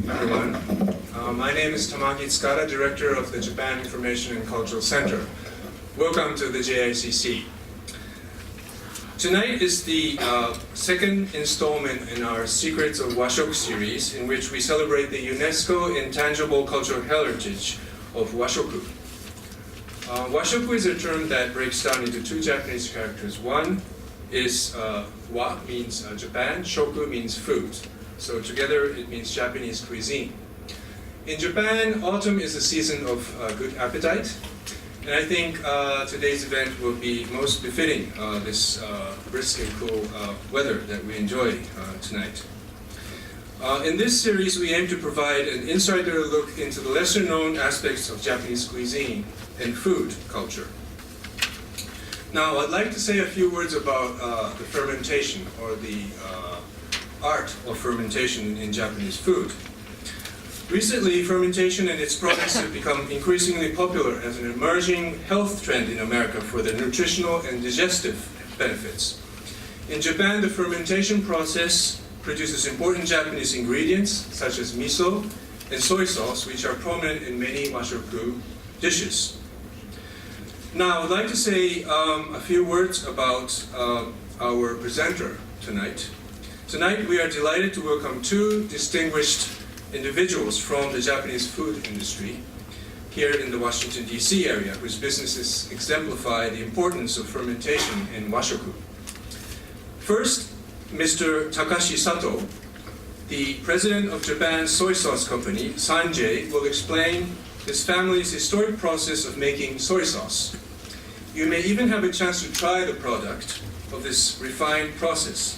everyone. My name is Tamaki Tsukada, Director of the Japan Information and Cultural Center. Welcome to the JICC. Tonight is the second installment in our Secrets of Washoku series, in which we celebrate the UNESCO Intangible Cultural Heritage of Washoku. Washoku is a term that breaks down into two Japanese characters. One is wa means Japan, shoku means food. So together it means Japanese cuisine. In Japan, autumn is a season of good appetite. And I think today's event will be most befitting this brisk and cool weather that we enjoy tonight. In this series, we aim to provide an insider look into the lesser-known aspects of Japanese cuisine and food culture. Now, I'd like to say a few words about the fermentation, or the art of fermentation in Japanese food. Recently, fermentation and its products have become increasingly popular as an emerging health trend in America for their nutritional and digestive benefits. In Japan, the fermentation process produces important Japanese ingredients such as miso and soy sauce, which are prominent in many washoku dishes. Now, I'd like to say a few words about our presenter tonight. Tonight, we are delighted to welcome two distinguished individuals from the Japanese food industry here in the Washington, D.C. area, whose businesses exemplify the importance of fermentation in washoku. First, Mr. Takashi Sato, the president of Japan's soy sauce company, Sanjay, will explain his family's historic process of making soy sauce. You may even have a chance to try the product of this refined process.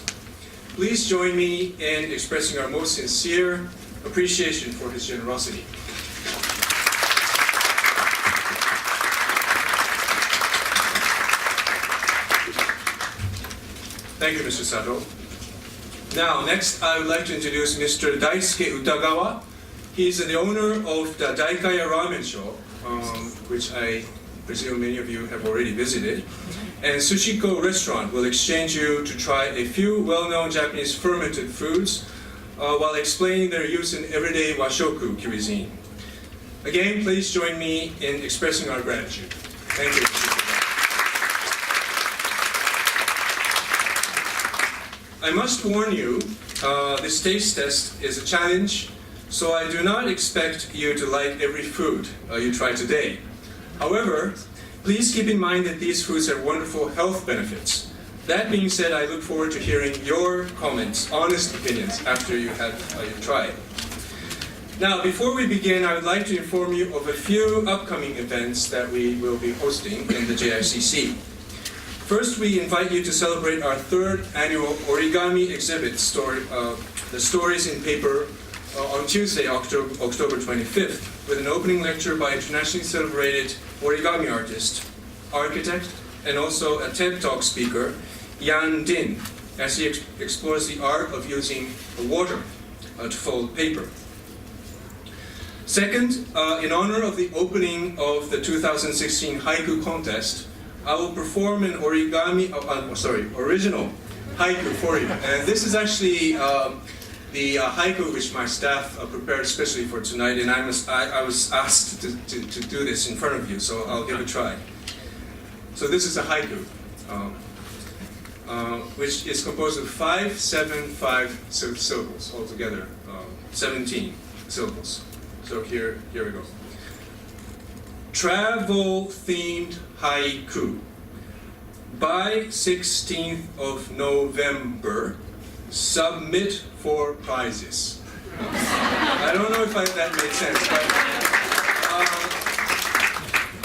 Please join me in expressing our most sincere appreciation for his generosity. Thank you, Mr. Sato. Now, next, I would like to introduce Mr. Daisuke Utagawa. He's the owner of the Daikaya Ramen Show, which I presume many of you have already visited. And Sushiko Restaurant will exchange you to try a few well-known Japanese fermented foods while explaining their use in everyday washoku cuisine. Again, please join me in expressing our gratitude. Thank you. I must warn you, this taste test is a challenge, so I do not expect you to like every food you try today. However, please keep in mind that these foods have wonderful health benefits. That being said, I look forward to hearing your comments, honest opinions, after you have tried. Now, before we begin, I would like to inform you of a few upcoming events that we will be hosting in the JICC. First, we invite you to celebrate our third annual origami exhibit, the Stories in Paper, on Tuesday, October 25th, with an opening lecture by internationally celebrated origami artist, architect, and also a TED Talk speaker, Yan Din, as he explores the art of using water to fold paper. Second, in honor of the opening of the 2016 haiku contest, I will perform an original haiku for you. And this is actually the haiku which my staff prepared especially for tonight, and I was asked to do this in front of you, so I'll give it a try. So this is a haiku, which is composed of 5, 7, 5 syllables altogether, 17 syllables. So here we go. Travel-themed haiku. By 16th of November, submit for prizes. I don't know if that made sense, but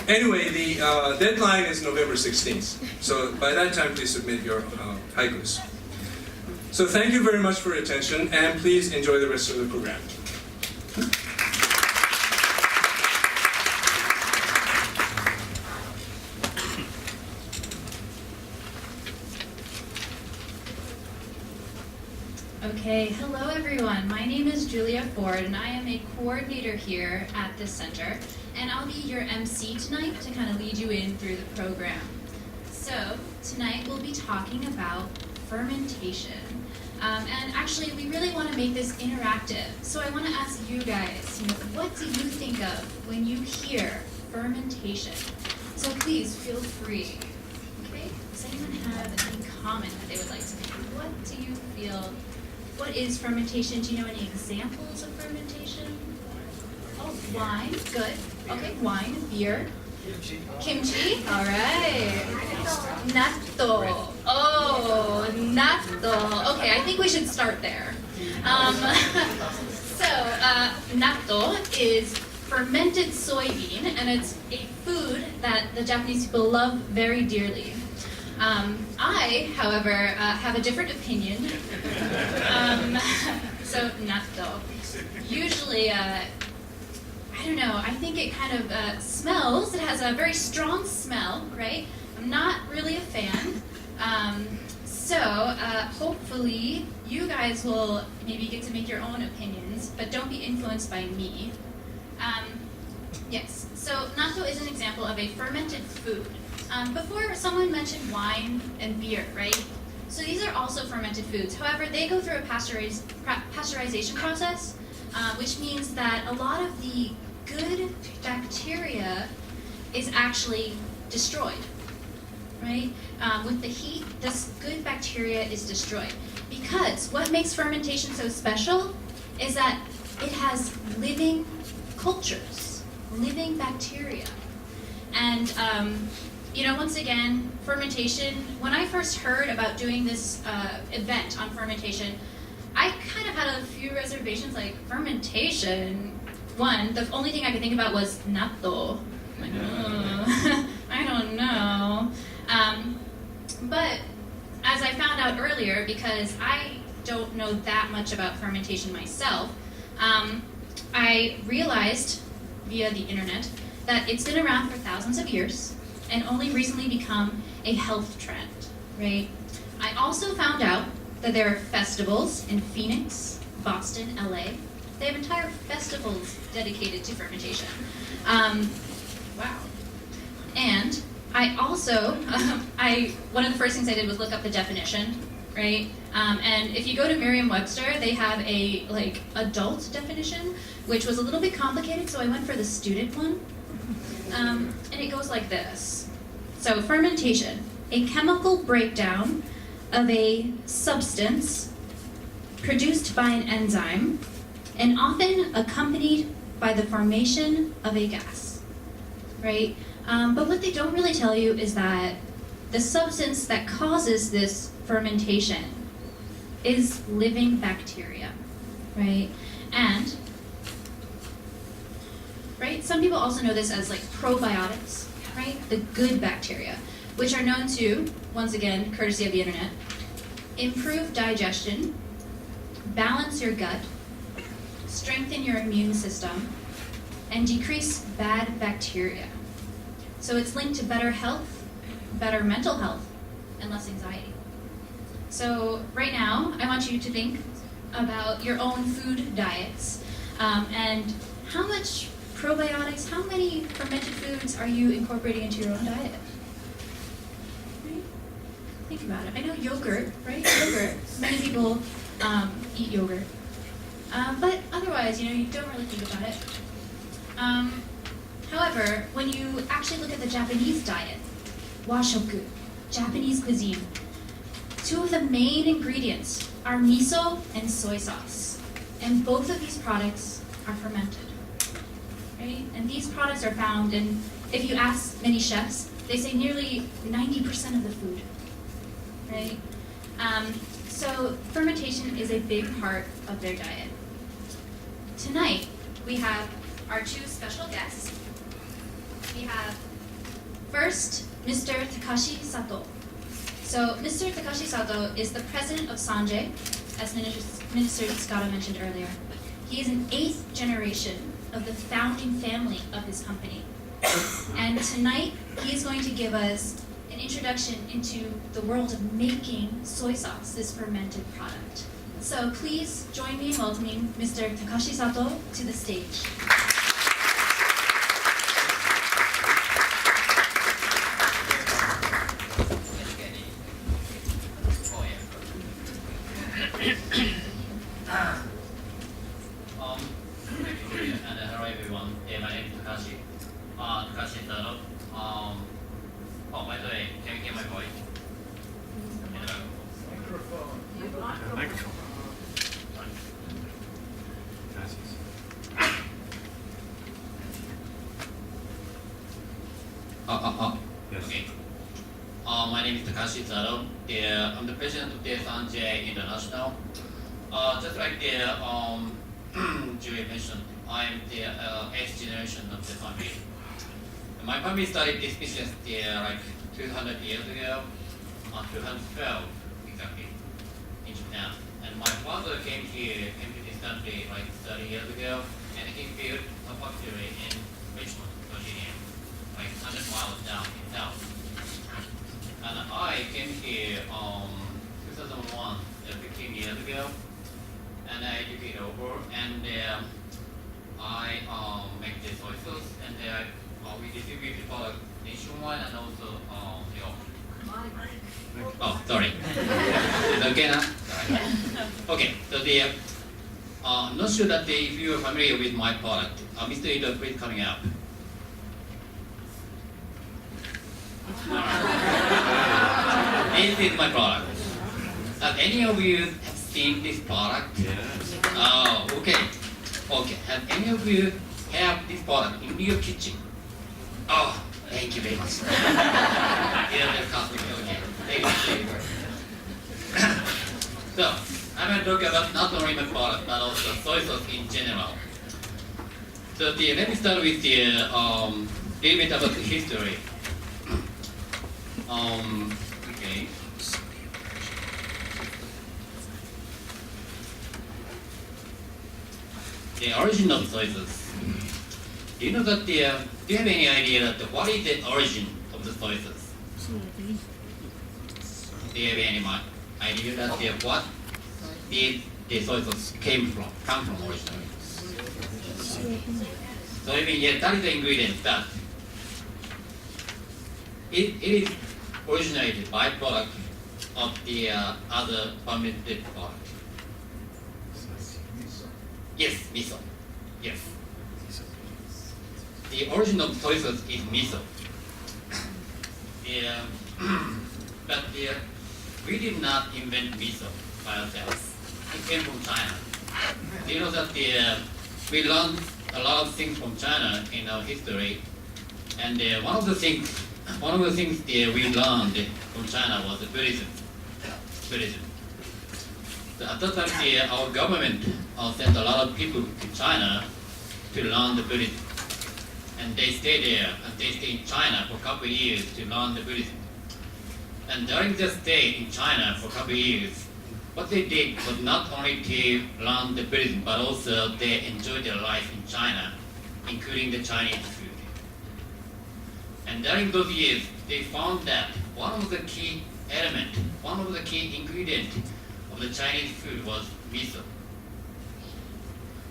anyway, the deadline is November 16th. So by that time, please submit your haikus. So thank you very much for your attention, and please enjoy the rest of the program. Okay, hello everyone. My name is Julia Ford and I am a coordinator here at this center, and I'll be your MC tonight to kind of lead you in through the program. So tonight we'll be talking about fermentation. And actually, we really want to make this interactive. So I want to ask you guys, what do you think of when you hear fermentation? So please feel free. Okay? Does anyone have any comment that they would like to make? What do you feel? What is fermentation? Do you know any examples of fermentation? Oh, wine. Good. Okay, wine, beer. Kimchi. All right. Natto. Oh, natto. Okay, I think we should start there. Natto is fermented soybean, and it's a food that the Japanese people love very dearly. I, however, have a different opinion. So natto. Usually, I don't know, I think it kind of smells. It has a very strong smell, right? I'm not really a fan. Hopefully you guys will maybe get to make your own opinions, but don't be influenced by me. Yes, so natto is an example of a fermented food. Before, someone mentioned wine and beer, right? So these are also fermented foods. However, they go through a pasteurization process, which means that a lot of the good bacteria is actually destroyed, right? With the heat, this good bacteria is destroyed. Because what makes fermentation so special is that it has living cultures, living bacteria. And, once again, fermentation, when I first heard about doing this event on fermentation, I kind of had a few reservations, like fermentation. One, the only thing I could think about was natto. Like, I don't know. But as I found out earlier, because I don't know that much about fermentation myself, I realized via the internet that it's been around for thousands of years and only recently become a health trend, right? I also found out that there are festivals in Phoenix, Boston, LA. They have entire festivals dedicated to fermentation. Wow. And I also, one of the first things I did was look up the definition, right? And if you go to Merriam-Webster, they have a adult definition, which was a little bit complicated, so I went for the student one. And it goes like this. So fermentation, a chemical breakdown of a substance produced by an enzyme and often accompanied by the formation of a gas, right? But what they don't really tell you is that the substance that causes this fermentation is living bacteria, right? And, right, some people also know this as like probiotics, right? The good bacteria, which are known to, once again, courtesy of the internet, improve digestion, balance your gut, strengthen your immune system, and decrease bad bacteria. So it's linked to better health, better mental health, and less anxiety. So right now, I want you to think about your own food diets and how much probiotics, how many fermented foods are you incorporating into your own diet? Right? Think about it. I know yogurt, right? Yogurt. Many people eat yogurt. But otherwise, you don't really think about it. However, when you actually look at the Japanese diet, washoku, Japanese cuisine, two of the main ingredients are miso and soy sauce. And both of these products are fermented. Right? And these products are found in, if you ask many chefs, they say nearly 90% of the food. Right? So fermentation is a big part of their diet. Tonight, we have our two special guests. We have first, Mr. Takashi Sato. So Mr. Takashi Sato is the president of Sanjay, as Minister Scotto mentioned earlier. He is an 8th generation of the founding family of his company. And tonight, he is going to give us an introduction into the world of making soy sauce, this fermented product. So please join me in welcoming Mr. Takashi Sato to the stage. And hello everyone. My name is Takashi. Takashi Sato. Oh, by the way, can you hear my voice? Microphone. Yes. Okay. My name is Takashi Sato. I'm the president of the Sanjay International. Just like Julie mentioned, I'm the eighth generation of the family. My family started this business like 200 years ago, 212 exactly, in Japan. And my father came to this country like 30 years ago, and he built a factory in Richmond, Virginia, like 100 miles down in south. And I came here 2001, 15 years ago, and I took it over, and I make the soy sauce, and we distribute the product nationwide and also Europe. Oh, sorry. Is it okay now? Sorry. Okay, so I'm not sure that if you are familiar with my product, Mr. Ito, please coming up. This is my product. Have any of you have seen this product? Yes. Oh, okay. Okay. Have any of you have this product in your kitchen? Oh, thank you very much. Yeah, that's costing okay. Thank you. So, I'm going to talk about not only my product, but also soy sauce in general. So, let me start with the little bit about the history. Okay. The origin of soy sauce. Do you know that do you have any idea that what is the origin of the soy sauce? Do you have any idea that what did the soy sauce come from originally? So I mean, yeah, that is the ingredient that it is originated byproduct of the other fermented product. Yes, miso. Yes. The origin of soy sauce is miso. But we did not invent miso by ourselves. It came from China. You know that we learned a lot of things from China in our history, and one of the things we learned from China was Buddhism. So at that time, our government sent a lot of people to China to learn the Buddhism. And they stayed there, and they stayed in China for a couple of years to learn the Buddhism. And during their stay in China for a couple of years, what they did was not only to learn the Buddhism, but also they enjoyed their life in China, including the Chinese food. And during those years, they found that one of the key ingredients of the Chinese food was miso.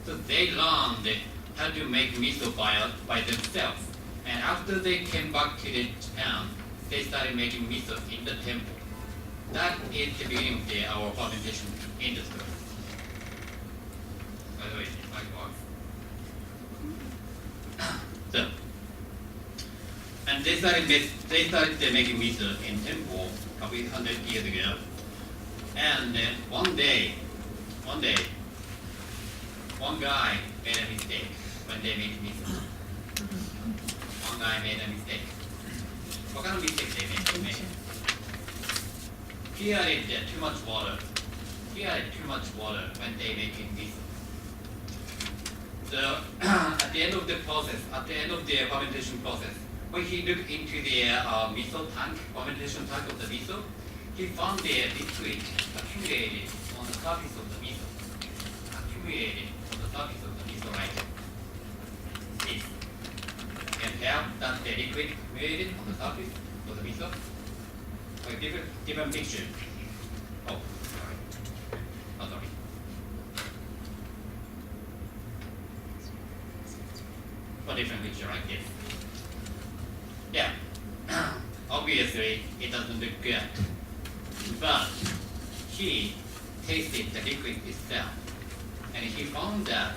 So they learned how to make miso by themselves. And after they came back to Japan, they started making miso in the temple. That is the beginning of our fermentation industry. By the way, like what? So, and they started making miso in temple a couple hundred years ago. And one day, one guy made a mistake when they made miso. One guy made a mistake. What kind of mistake they made? He added too much water. When they make miso. So at the end of the fermentation process, when he looked into the fermentation tank of the miso, he found the liquid accumulated on the surface of the miso. Right? This. Can have that the liquid accumulated on the surface of the miso. Like different picture. Oh, sorry. Oh, sorry. A different picture like this. Yeah. Obviously, it doesn't look good. But he tasted the liquid itself, and he found that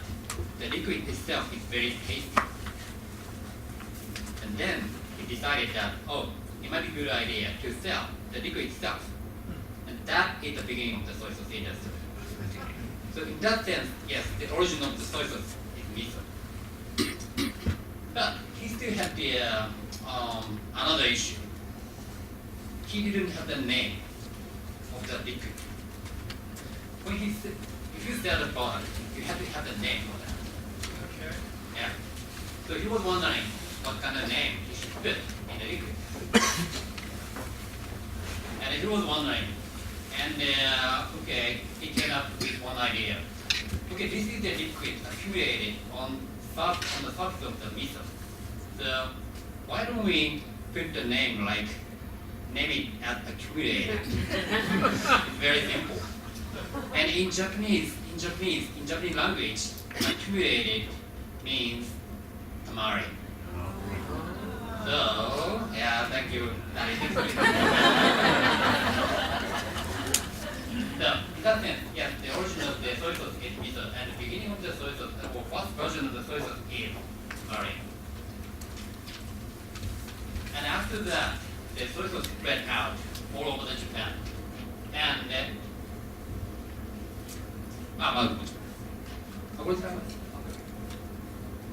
the liquid itself is very tasty. And then he decided that, oh, it might be a good idea to sell the liquid itself. And that is the beginning of the soy sauce industry. So in that sense, yes, the origin of the soy sauce is miso. But he still had the another issue. He didn't have the name of the liquid. When he said, if you sell the product, you have to have the name for that. Okay. Yeah. So he was wondering what kind of name he should put in the liquid. And he was wondering, and okay, he came up with one idea. Okay, this is the liquid accumulated on the surface of the miso. So why don't we put the name like, name it as accumulated? It's very simple. And in Japanese language, accumulated means tamari. So, yeah, thank you. That is it. So, in that sense, yes, the origin of the soy sauce is miso, and the beginning of the soy sauce, or first version of the soy sauce is tamari. And after that, the soy sauce spread out all over the Japan. And then, all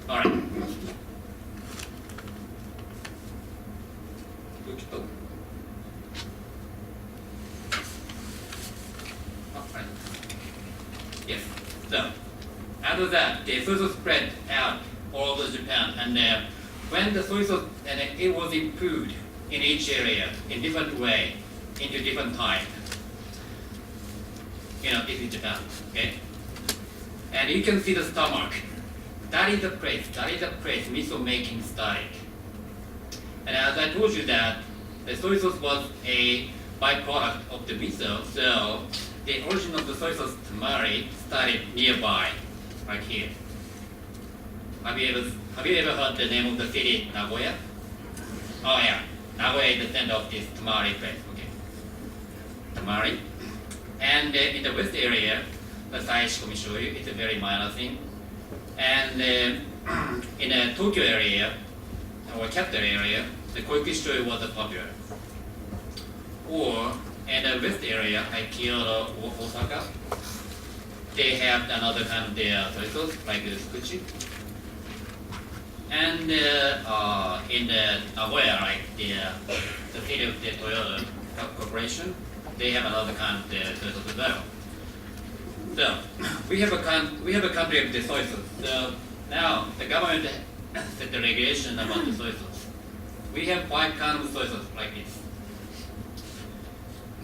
right. Yes. So after that, the soy sauce spread out all over Japan, and when the soy sauce and it was improved in each area in different way, into different time. This is Japan, okay? And you can see the stomach. That is the place miso making started. And as I told you that the soy sauce was a byproduct of the miso, so the origin of the soy sauce tamari started nearby, right here. Have you ever heard the name of the city, Nagoya? Oh yeah, Nagoya is the center of this tamari place, okay. Tamari. And in the west area, the saishikomi shoyu is a very minor thing. And in the Tokyo area, or capital area, the koikushi shoyu was popular. Or in the west area, like Kyoto or Osaka, they have another kind of their soy sauce, like the sushi. And in the Nagoya, like the city of the Toyota Corporation, they have another kind of the soy sauce as well. So we have a country of the soy sauce. So now the government set the regulation about the soy sauce. We have 5 kinds of soy sauce like this.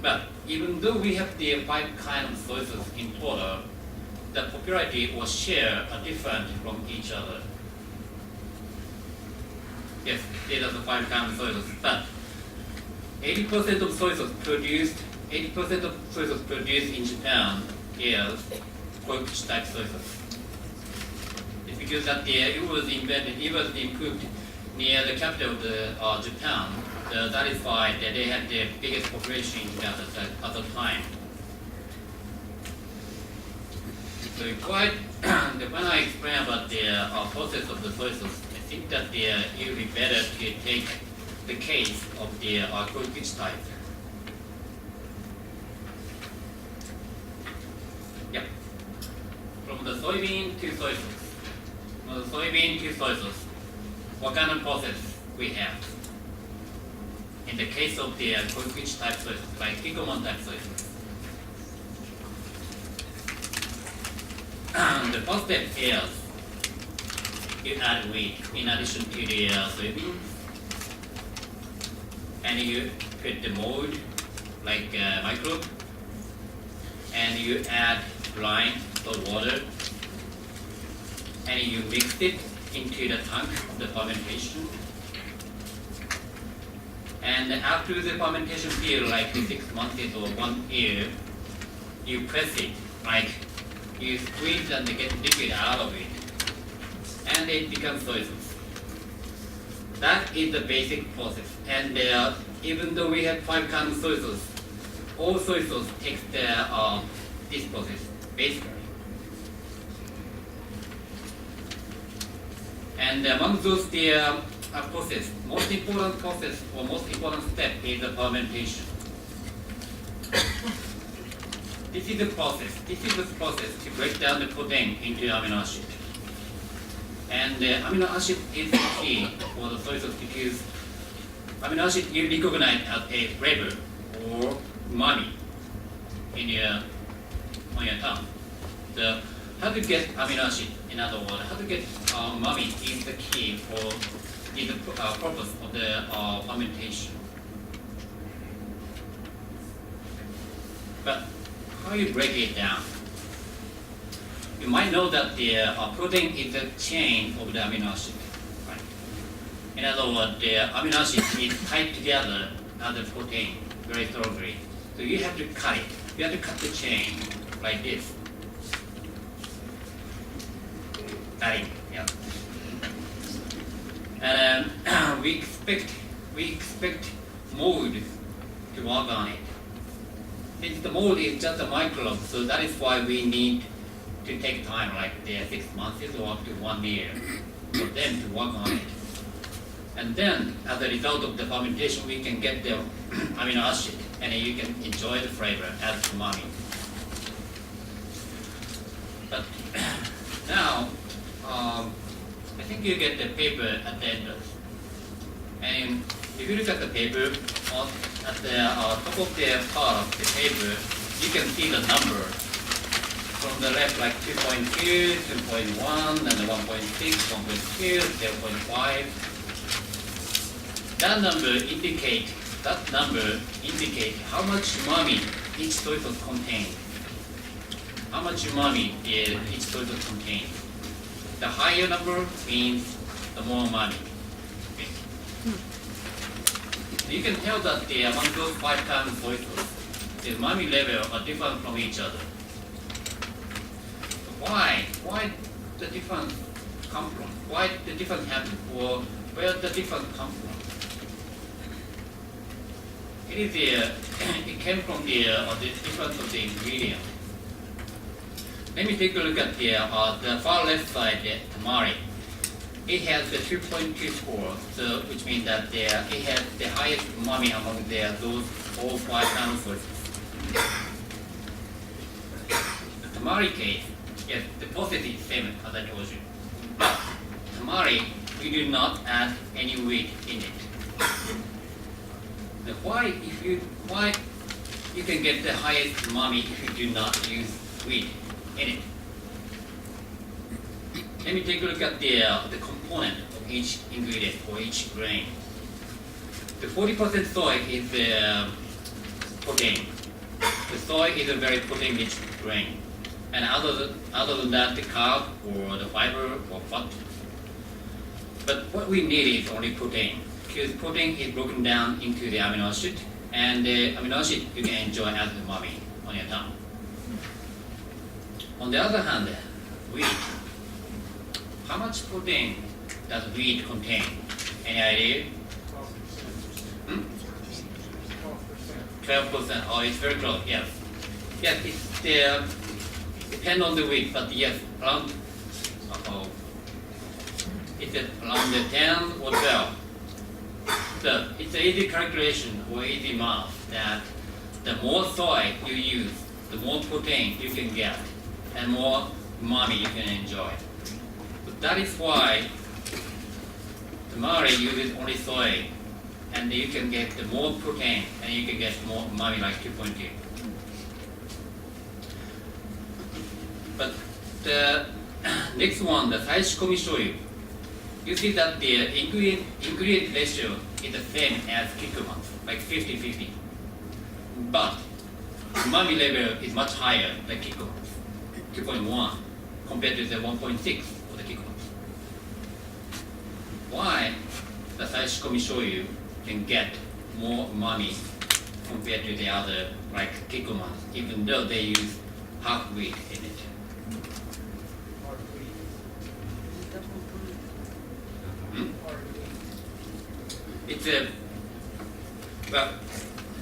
But even though we have the 5 kinds of soy sauce in total, the popularity or share are different from each other. Yes, these are the 5 kinds of soy sauce. But 80% of soy sauce produced in Japan is koikuchi type soy sauce. It's because that it was improved near the capital of the Japan. So that is why they had the biggest population in Japan at the time. So quite when I explain about the process of the soy sauce, I think that it would be better to take the case of the koikuchi type. Yep. From the soybean to soy sauce. From the soybean to soy sauce. What kind of process we have? In the case of the koikuchi type soy sauce, like Pickles type soy sauce. The first step is you add wheat in addition to the soybeans, and you put the mold like microbe, and you add brine or water, and you mix it into the tank of the fermentation. And after the fermentation period, like 6 months or 1 year, you press it, like you squeeze and get liquid out of it, and it becomes soy sauce. That is the basic process. And even though we have 5 kinds of soy sauce, all soy sauce takes the this process, basically. And among those process, most important process or most important step is the fermentation. This is the process. This is the process to break down the protein into amino acid. And amino acid is the key for the soy sauce because amino acid you recognize as a flavor or umami on your tongue. So how to get amino acid, in other words, how to get umami is the key for the purpose of the fermentation. But how you break it down? You might know that the protein is the chain of the amino acid. Right? In other words, the amino acid is tied together as a protein very thoroughly. So you have to cut it. You have to cut the chain like this. Cutting, yeah. And we expect mold to work on it. Since the mold is just a microbe, so that is why we need to take time, like 6 months or up to 1 year, for them to work on it. And then, as a result of the fermentation, we can get the amino acid, and you can enjoy the flavor as umami. But now, I think you get the paper at the end. And if you look at the paper, at the top of the part of the paper, you can see the number. From the left, like 2.2, 2.1, and the 1.6, 1.2, 0.5. That number indicate how much umami each soy sauce contains. How much umami each soy sauce contains. The higher number means the more umami. You can tell that among those 5 times soy sauce, the umami level are different from each other. Why the difference come from? Why the difference happen? Or where the difference come from? It came from the difference of the ingredient. Let me take a look at the far left side, the tamari. It has the 2.2 score, so which means that it has the highest umami among those all 5 times sources. The tamari case, yes, the process is same as I told you. But tamari, we do not add any wheat in it. Now why you can get the highest umami if you do not use wheat in it? Let me take a look at the component of each ingredient or each grain. The 40% soy is protein. The soy is a very protein-rich grain. And other than that, the carb or the fiber or fat. But what we need is only protein, because protein is broken down into the amino acid, and the amino acid you can enjoy as umami on your tongue. On the other hand, wheat. How much protein does wheat contain? Any idea? 12%. Oh, it's very close. Yes. Yes, it's depend on the wheat, but yes, around. It's around the 10 or 12. So it's an easy calculation or easy math that the more soy you use, the more protein you can get, and more umami you can enjoy. So that is why tamari uses only soy, and you can get the more protein and you can get more umami, like 2.2. But the next one, the saishikomi shoyu, you see that the ingredient ratio is the same as kikuman, like 50-50. But umami level is much higher than kikuman, 2.1 compared to the 1.6 of the kikuman. Why the saishikomi shoyu can get more umami compared to the other, like kikuman, even though they use half wheat in it? It's well,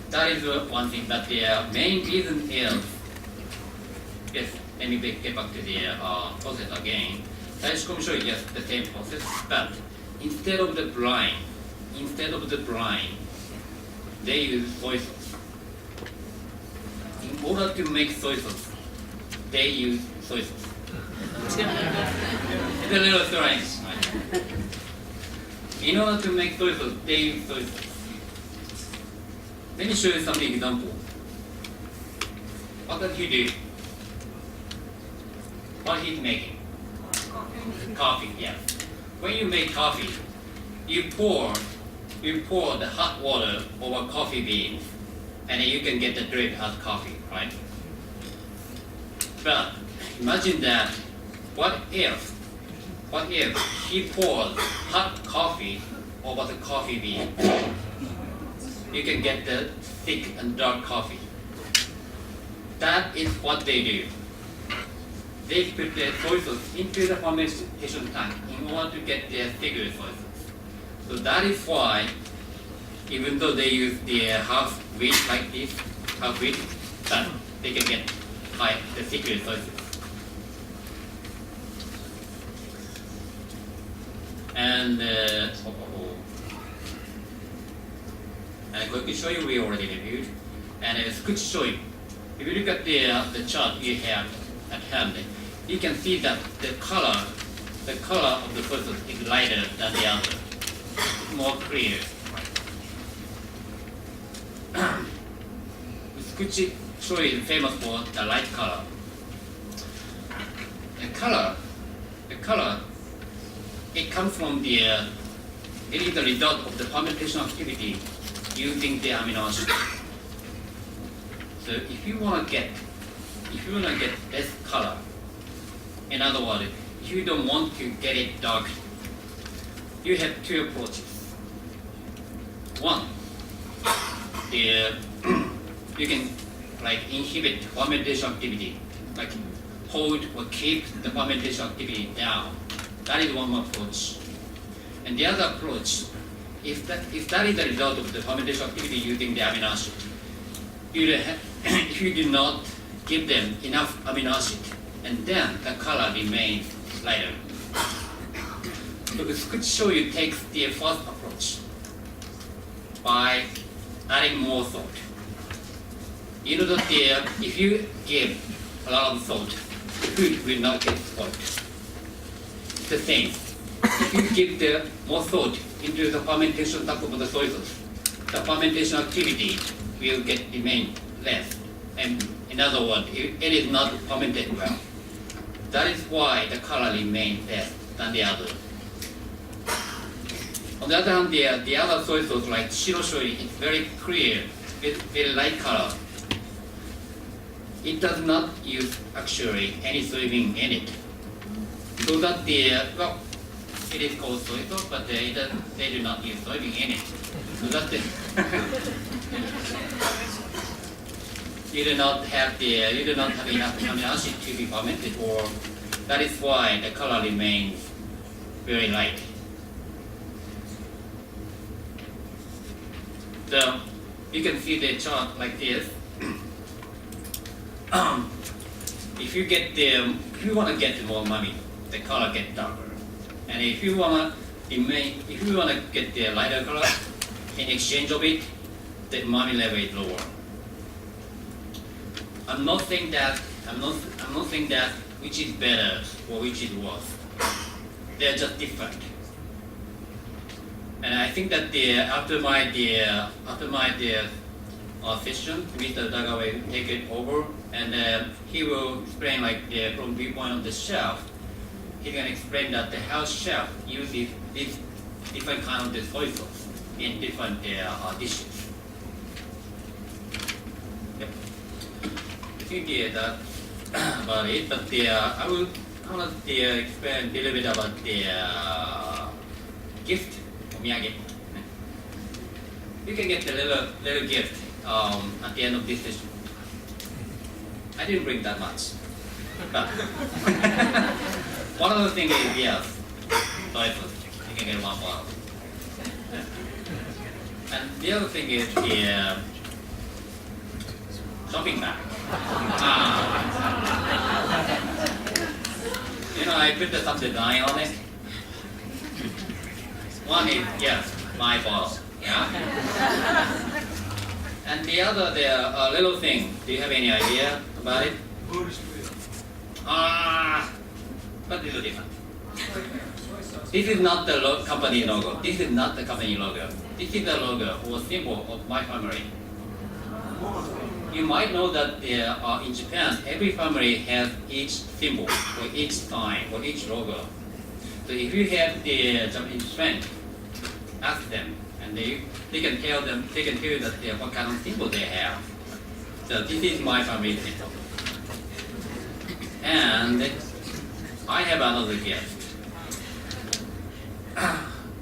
that is one thing, but the main reason is Yes, let me get back to the process again. Daisuke show yes, the same process, but instead of the brine, they use soy sauce. In order to make soy sauce, they use soy sauce. It's a little strange. Right? In order to make soy sauce, they use soy sauce. Let me show you some example. What does he do? What he's making? Coffee, yes. When you make coffee, you pour the hot water over coffee beans, and then you can get the drip as coffee, right? But imagine that. What if he pours hot coffee over the coffee bean? You can get the thick and dark coffee. That is what they do. They put the soy sauce into the fermentation tank in order to get the thicker soy sauce. So that is why, even though they use the half wheat like this, half wheat, but they can get the thicker soy sauce. And I'm going to show you we already reviewed. And it's good to show you. If you look at the chart you have at hand, you can see that the color of the soy sauce is lighter than the other. It's more clear. It's good to show you famous for the light color. The color, it comes from it is the result of the fermentation activity using the amino acid. So if you want to get this color, in other words, if you don't want to get it dark, you have two approaches. One, you can inhibit fermentation activity, like hold or keep the fermentation activity down. That is one approach. And the other approach, if that is the result of the fermentation activity using the amino acid, if you do not give them enough amino acid, and then the color remains lighter. So it's good to show you takes the first approach by adding more salt. You know that if you give a lot of salt, the food will not get spoiled. It's the same. If you give the more salt into the fermentation tank of the soy sauce, the fermentation activity will remain less. And in other words, it is not fermented well. That is why the color remains less than the other. On the other hand, the other soy sauce like shiro shoyu is very clear with very light color. It does not use actually any soybean in it. So that it is called soy sauce, but they do not use soybean in it. So that you do not have enough amino acid to be fermented, or that is why the color remains very light. So you can see the chart like this. If you want to get more umami, the color gets darker. And if you want to get the lighter color, in exchange of it, the umami level is lower. I'm not saying that which is better or which is worse. They're just different. And I think that after my session, Mr. Utagawa will take it over, and he will explain from viewpoint of the chef. He can explain that how chef uses this different kind of the soy sauce in different dishes. Yep. I think that's about it. But I will explain a little bit about the gift, omiyage. You can get a little gift at the end of this session. I didn't bring that much. But one of the things is, yes, soy sauce. You can get one bottle. And the other thing is the shopping bag. I put some design on it. One is, yes, my boss. Yeah. And the other, the little thing. Do you have any idea about it? But it's different. This is not the company logo. This is not the company logo. This is the logo or symbol of my family. You might know that in Japan, every family has each symbol or each sign or each logo. So if you have the Japanese friend, ask them, and they can tell you that what kind of symbol they have. So this is my family symbol. And I have another gift.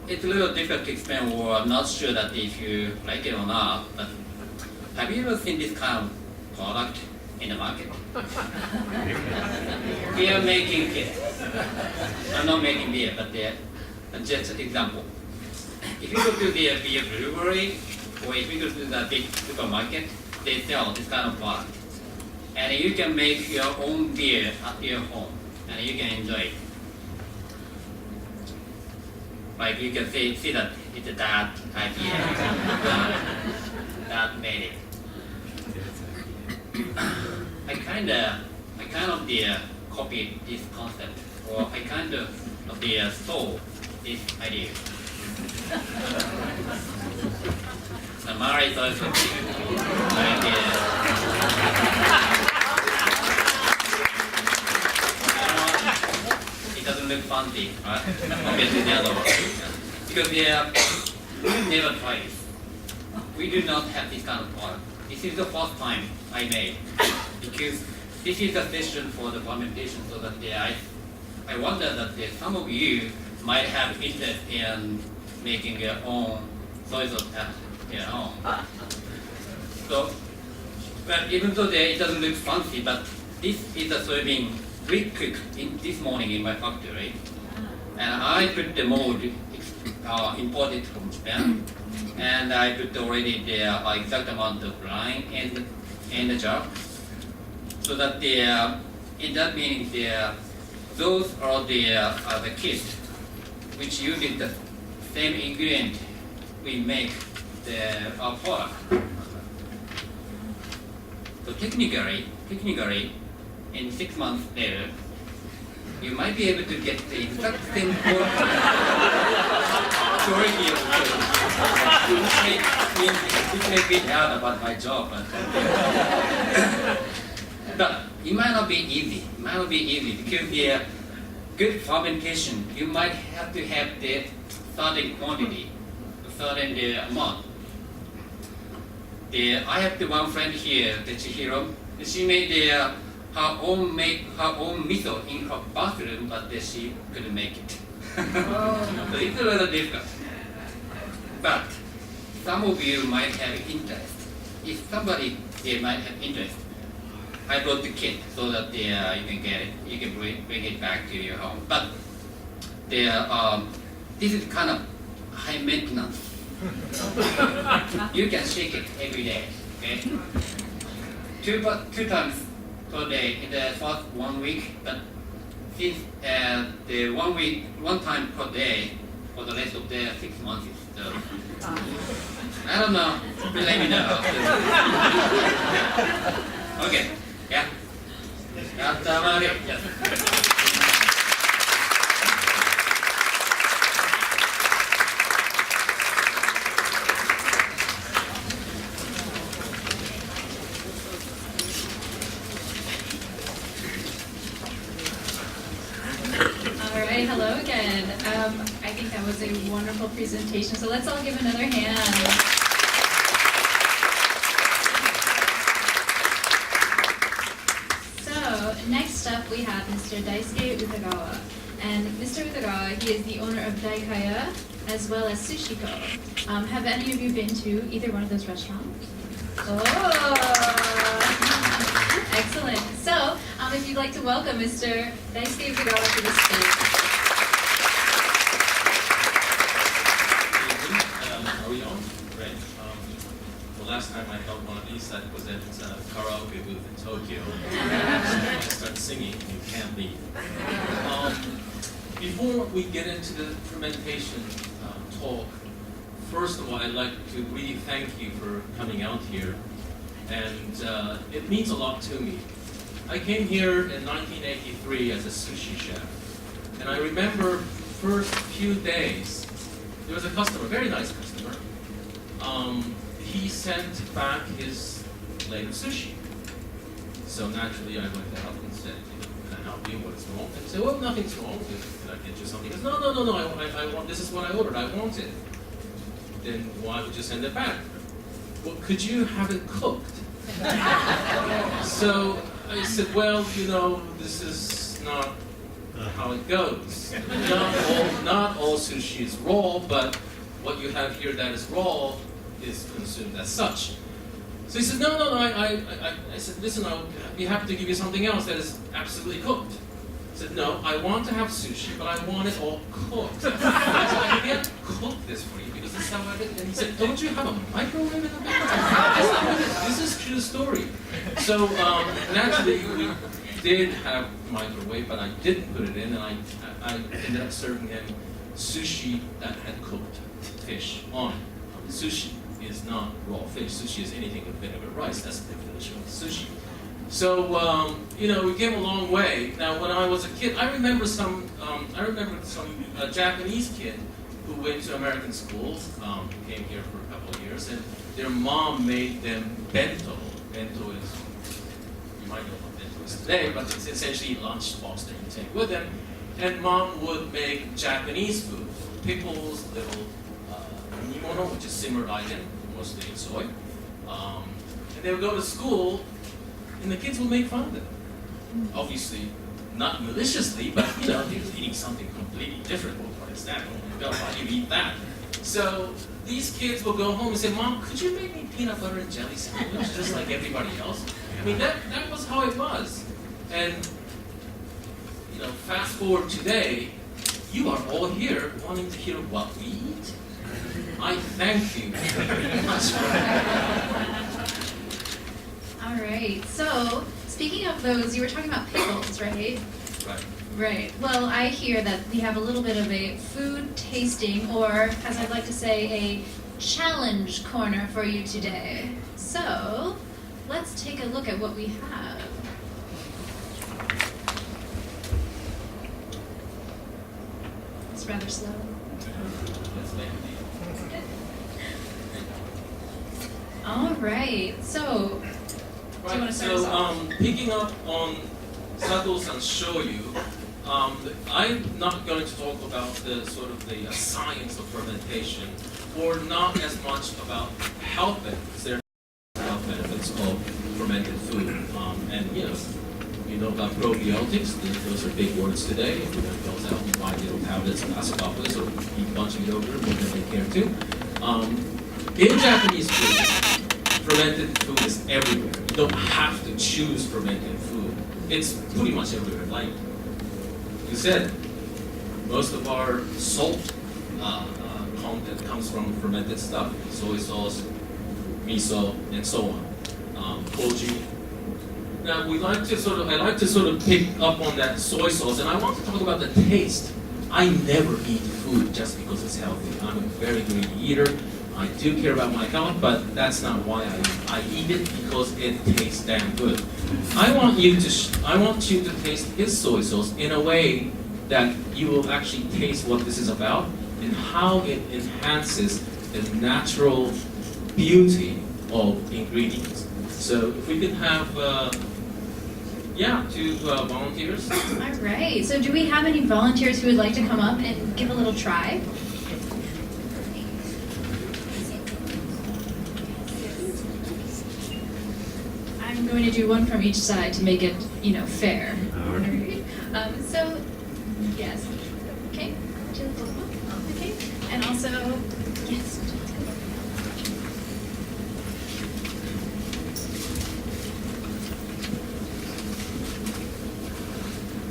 It's a little difficult to explain, or I'm not sure that if you like it or not, but have you ever seen this kind of product in the market? We are making beer. I'm not making beer, but just an example. If you go to the beer brewery, or if you go to the big supermarket, they sell this kind of product. And you can make your own beer at your home, and you can enjoy it. Like you can see that it's a that idea. That made it. I kind of copied this concept, or I kind of stole this idea. The Mari is also it doesn't look fancy, right? Compared to the other one. Because they are never tried it. We do not have this kind of product. This is the first time I made, because this is a session for the fermentation, so that I wonder that some of you might have interest in making your own soy sauce at your home. So, but even though it doesn't look fancy, but this is a soybean we cooked this morning in my factory, and I put the mold imported from Japan, and I put already the exact amount of brine in the jar, so that in that meaning those are the kits which uses the same ingredient we make our product. So technically, in 6 months later, you might be able to get the exact same quality of food, which may be hard about my job. But it might not be easy. Because the good fermentation, you might have to have the certain quantity, a certain amount. I have the one friend here, the Chihiro. She made her own miso in her bathroom, but she couldn't make it. So it's a little difficult. But some of you might have interest. If somebody might have interest, I brought the kit so that you can get it. You can bring it back to your home. But this is kind of high maintenance. You can shake it every day. Okay? Two times per day in the first 1 week, but since the 1 week, 1 time per day for the rest of the 6 months. So I don't know. Let me know. Okay. Yeah. That's about it. Yes. Hello again. I think that was a wonderful presentation, so let's all give another hand. So next up we have Mr. Daisuke Utagawa. And Mr. Utagawa, he is the owner of Daikaya as well as Sushiko. Have any of you been to either one of those restaurants? Oh, excellent. So if you'd like to welcome Mr. Daisuke Utagawa to the stage. Last time I held one of these, I was at karaoke booth in Tokyo. I started singing, you can't leave. Before we get into the fermentation talk, first of all, I'd like to really thank you for coming out here, and it means a lot to me. I came here in 1983 as a sushi chef, and I remember first few days, there was a customer, very nice customer. He sent back his plate of sushi. So naturally, I went out and said, "Can I help you? What's wrong?" And he said, "Well, nothing's wrong. Can I get you something?" He goes, "No. I want. This is what I ordered. I want it." Then why would you send it back? "Well, could you have it cooked?" So I said, "Well, this is not how it goes. Not all sushi is raw, but what you have here that is raw is consumed as such." So he said, no, I said, "Listen, I'll be happy to give you something else that is absolutely cooked." He said, "No, I want to have sushi, but I want it all cooked." I said, "I can't cook this for you because this is how I did it." And he said, "Don't you have a microwave in the back?" This is true story. So naturally, we did have a microwave, but I didn't put it in, and I ended up serving him sushi that had cooked fish on it. Sushi is not raw fish. Sushi is anything with vinegar rice. That's the definition of sushi. So we came a long way. Now, when I was a kid, I remember some Japanese kid who went to American school, came here for a couple of years, and their mom made them bento. Bento is, you might know what bento is today, but it's essentially lunchbox that you take with them. And mom would make Japanese food, pickles, little nimono, which is simmered item, mostly in soy. And they would go to school, and the kids would make fun of them. Obviously, not maliciously, but they were eating something completely different. Well, what is that? Oh my God, why do you eat that? So these kids will go home and say, "Mom, could you make me peanut butter and jelly sandwich just like everybody else?" I mean, that was how it was. And fast forward today, you are all here wanting to hear what we eat. I thank you very much for that. All right. So, speaking of those, you were talking about pickles, right? Right. Right. Well, I hear that we have a little bit of a food tasting, or as I'd like to say, a challenge corner for you today. So, let's take a look at what we have. It's rather slow. Let's make it. All right. So, do you want to start us off? Picking up on Sato-san's shoyu, I'm not going to talk about the science of fermentation, or not as much about health benefits. There are health benefits of fermented food, and you know about probiotics. Those are big words today. If we don't those out, you buy little tablets of acidophilus or eat a bunch of yogurt, we're going to take care too. In Japanese food, fermented food is everywhere. You don't have to choose fermented food. It's pretty much everywhere. Like you said, most of our salt content comes from fermented stuff. Soy sauce, miso, and so on. Koji. Now I like to pick up on that soy sauce, and I want to talk about the taste. I never eat food just because it's healthy. I'm a very greedy eater. I do care about my health, but that's not why I eat. I eat it because it tastes damn good. I want you to taste his soy sauce in a way that you will actually taste what this is about and how it enhances the natural beauty of ingredients. So if we can have, two volunteers. All right. So do we have any volunteers who would like to come up and give a little try? I'm going to do one from each side to make it, fair. All right. So, yes. Okay. Okay. And also, yes.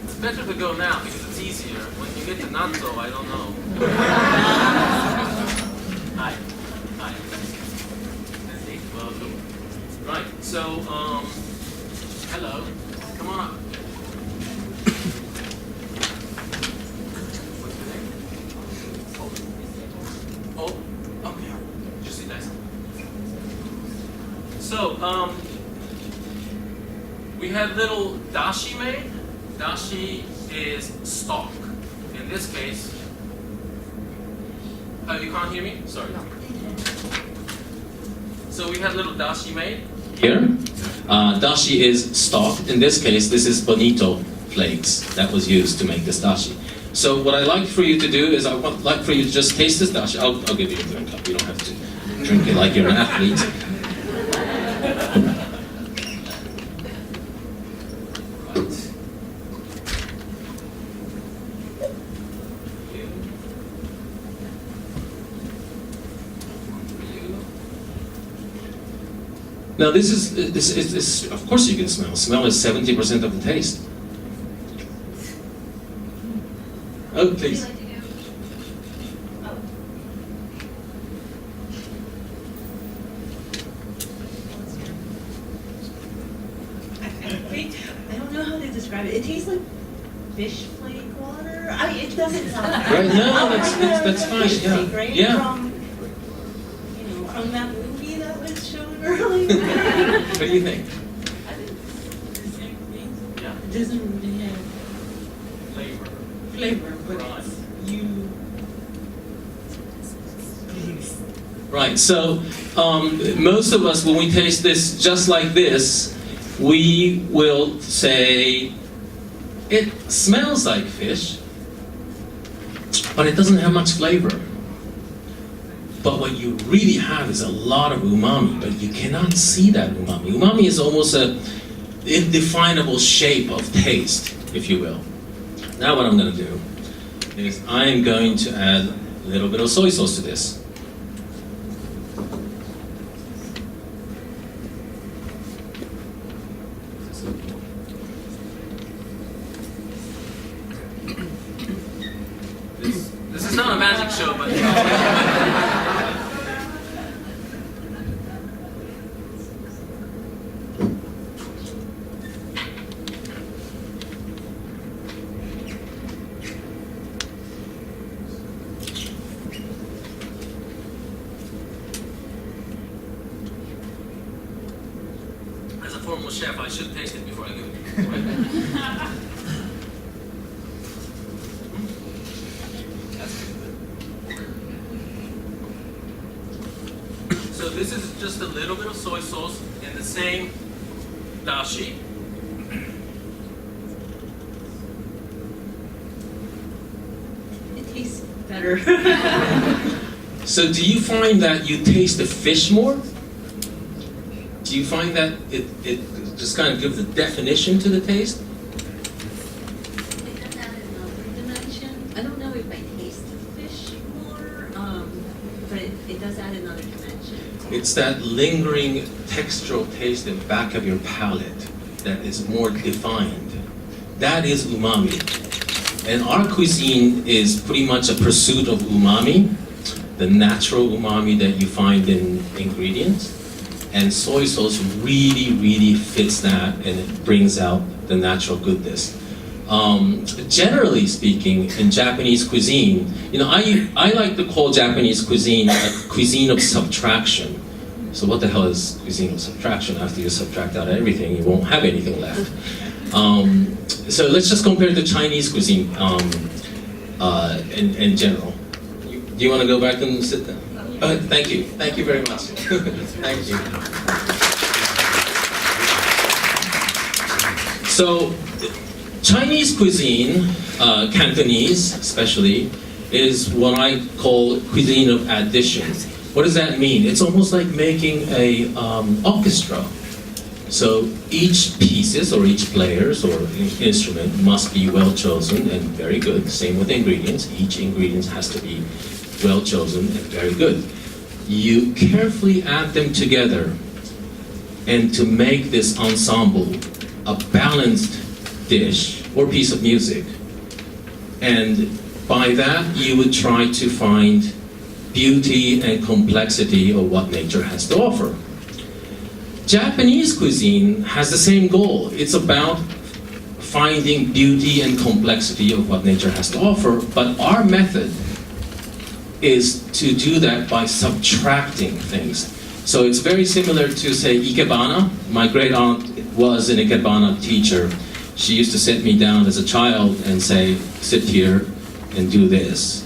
It's better to go now because it's easier. When you get to natto, I don't know. Hi. Welcome. Right. So, hello. Come on up. We had little dashi made. Dashi is stock. In this case, you can't hear me? Sorry. So we had little dashi made. Here, dashi is stock. In this case, this is bonito flakes that was used to make this dashi. So what I'd like for you to do is I would like for you to just taste this dashi. I'll give you a drink cup. You don't have to drink it like you're an athlete. Now this is of course you can smell. Smell is 70% of the taste. Oh, please. Would you like to go? I don't know how to describe it. It tastes like fish flake water. I mean, it doesn't sound bad. Right? No, that's fine. Fish Yeah. flake, right? Yeah. From that movie that was shown earlier. What do you think? I think it's the same thing. Yeah. It doesn't really have flavor, but Right. you. Right. So most of us, when we taste this just like this, we will say it smells like fish, but it doesn't have much flavor. But what you really have is a lot of umami, but you cannot see that umami. Umami is almost an indefinable shape of taste, if you will. Now what I'm going to do is I am going to add a little bit of soy sauce to this. This is not a magic show, but as a formal chef, I should taste it before I give it. So this is just a little bit of soy sauce in the same dashi. It tastes better. So do you find that you taste the fish more? Do you find that it just kind of gives a definition to the taste? It does add another dimension. I don't know if I taste the fish more, but it does add another dimension. It's that lingering textural taste in the back of your palate that is more defined. That is umami. And our cuisine is pretty much a pursuit of umami, the natural umami that you find in ingredients. And soy sauce really, really fits that, and it brings out the natural goodness. Generally speaking, in Japanese cuisine, I like to call Japanese cuisine a cuisine of subtraction. So what the hell is cuisine of subtraction? After you subtract out everything, you won't have anything left. So let's just compare the Chinese cuisine in general. Do you want to go back and sit down? Thank you. Thank you very much. Thank you. So, Chinese cuisine, Cantonese especially, is what I call cuisine of addition. What does that mean? It's almost like making a orchestra. So each pieces or each players or instrument must be well chosen and very good. Same with ingredients. Each ingredient has to be well chosen and very good. You carefully add them together, and to make this ensemble a balanced dish or piece of music. And by that, you would try to find beauty and complexity of what nature has to offer. Japanese cuisine has the same goal. It's about finding beauty and complexity of what nature has to offer, but our method is to do that by subtracting things. So it's very similar to, say, ikebana. My great aunt was an ikebana teacher. She used to sit me down as a child and say, sit here and do this.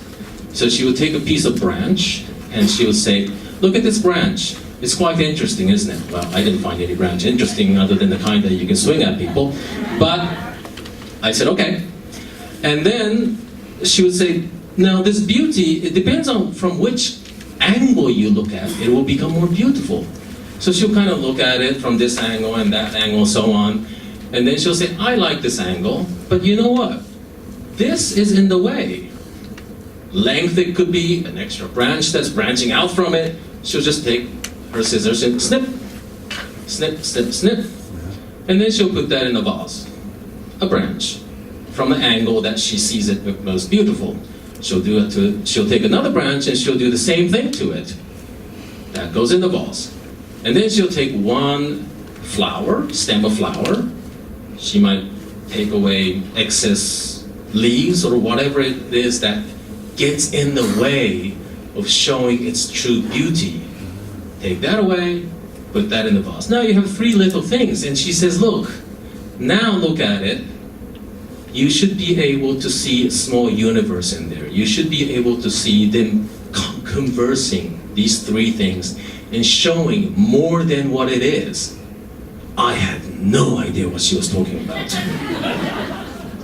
So she would take a piece of branch and she would say, look at this branch. It's quite interesting, isn't it? Well, I didn't find any branch interesting other than the kind that you can swing at people. But I said, okay. And then she would say, now this beauty, it depends on from which angle you look at, it will become more beautiful. So she'll kind of look at it from this angle and that angle, so on. And then she'll say, I like this angle, but you know what? This is in the way. Length, it could be an extra branch that's branching out from it. She'll just take her scissors and snip, snip, snip, snip. And then she'll put that in a vase, a branch, from the angle that she sees it most beautiful. She'll take another branch and she'll do the same thing to it. That goes in the vase. And then she'll take one flower, stem of flower. She might take away excess leaves or whatever it is that gets in the way of showing its true beauty. Take that away, put that in the vase. Now you have three little things. And she says, look, now look at it. You should be able to see a small universe in there. You should be able to see them conversing, these three things, and showing more than what it is. I had no idea what she was talking about.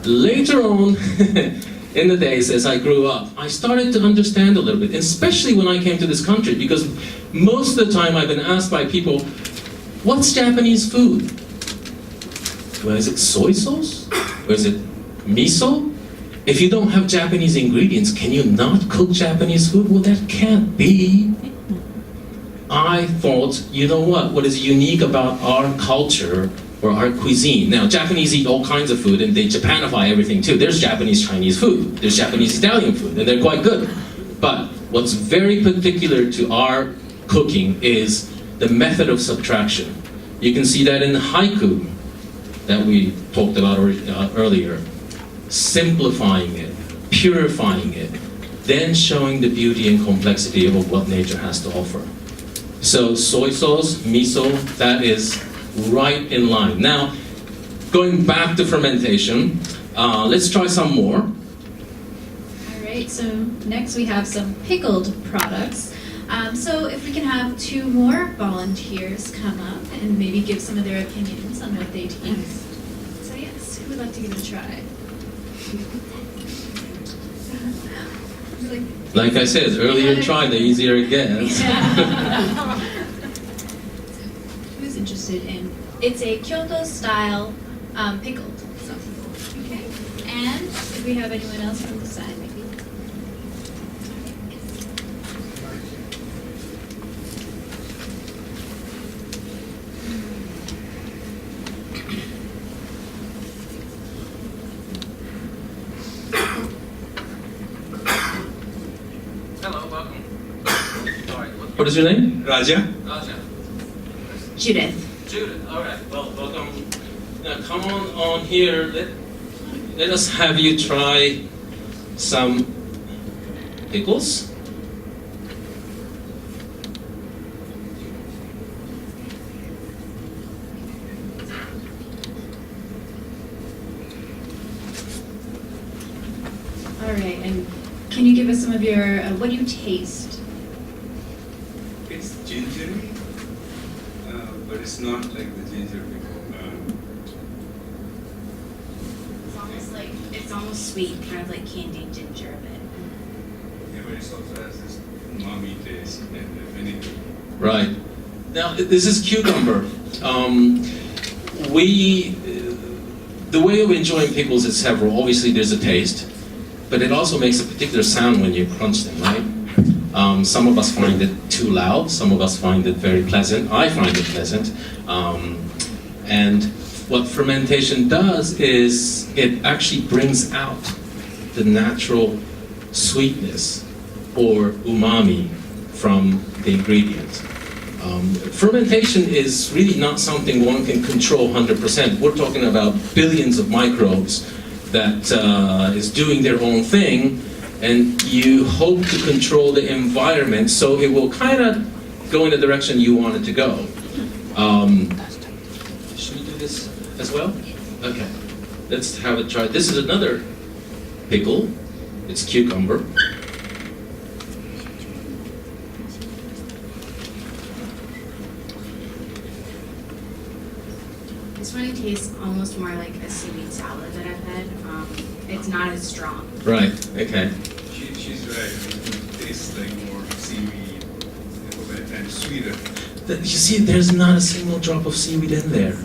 Later on, in the days as I grew up, I started to understand a little bit, especially when I came to this country, because most of the time I've been asked by people, what's Japanese food? Well, is it soy sauce? Or is it miso? If you don't have Japanese ingredients, can you not cook Japanese food? Well, that can't be. I thought, you know what is unique about our culture or our cuisine? Now, Japanese eat all kinds of food and they Japanify everything too. There's Japanese Chinese food, there's Japanese Italian food, and they're quite good. But what's very particular to our cooking is the method of subtraction. You can see that in the haiku that we talked about earlier. Simplifying it, purifying it, then showing the beauty and complexity of what nature has to offer. So soy sauce, miso, that is right in line. Now, going back to fermentation, let's try some more. All right, so next we have some pickled products. So if we can have two more volunteers come up and maybe give some of their opinions on what they taste. So yes, who would like to give it a try? Like I said, the earlier you try, the easier it gets. Yeah. Who's interested in? It's a Kyoto style pickled. So, okay. And if we have anyone else from the side, maybe. Hello, welcome. Sorry, What is your name? Raja? Raja. Judith. Judith, all right. Well, welcome. Now come on here. Let us have you try some pickles. All right, and can you give us some of your, what do you taste? It's gingery, but it's not like the ginger pickle. It's almost sweet, kind of like candied ginger a bit. Yeah, but it also has this umami taste and the vinegar. Right. Now, this is cucumber. The way of enjoying pickles is several. Obviously, there's a taste, but it also makes a particular sound when you crunch them, right? Some of us find it too loud. Some of us find it very pleasant. I find it pleasant. And what fermentation does is it actually brings out the natural sweetness or umami from the ingredient. Fermentation is really not something one can control 100%. We're talking about billions of microbes that is doing their own thing, and you hope to control the environment so it will kind of go in the direction you want it to go. Should we do this as well? Okay, let's have it try. This is another pickle. It's cucumber. This one tastes almost more like a seaweed salad that I've had. It's not as strong. Right, okay. She's right. It tastes like more seaweed and sweeter. You see, there's not a single drop of seaweed in there.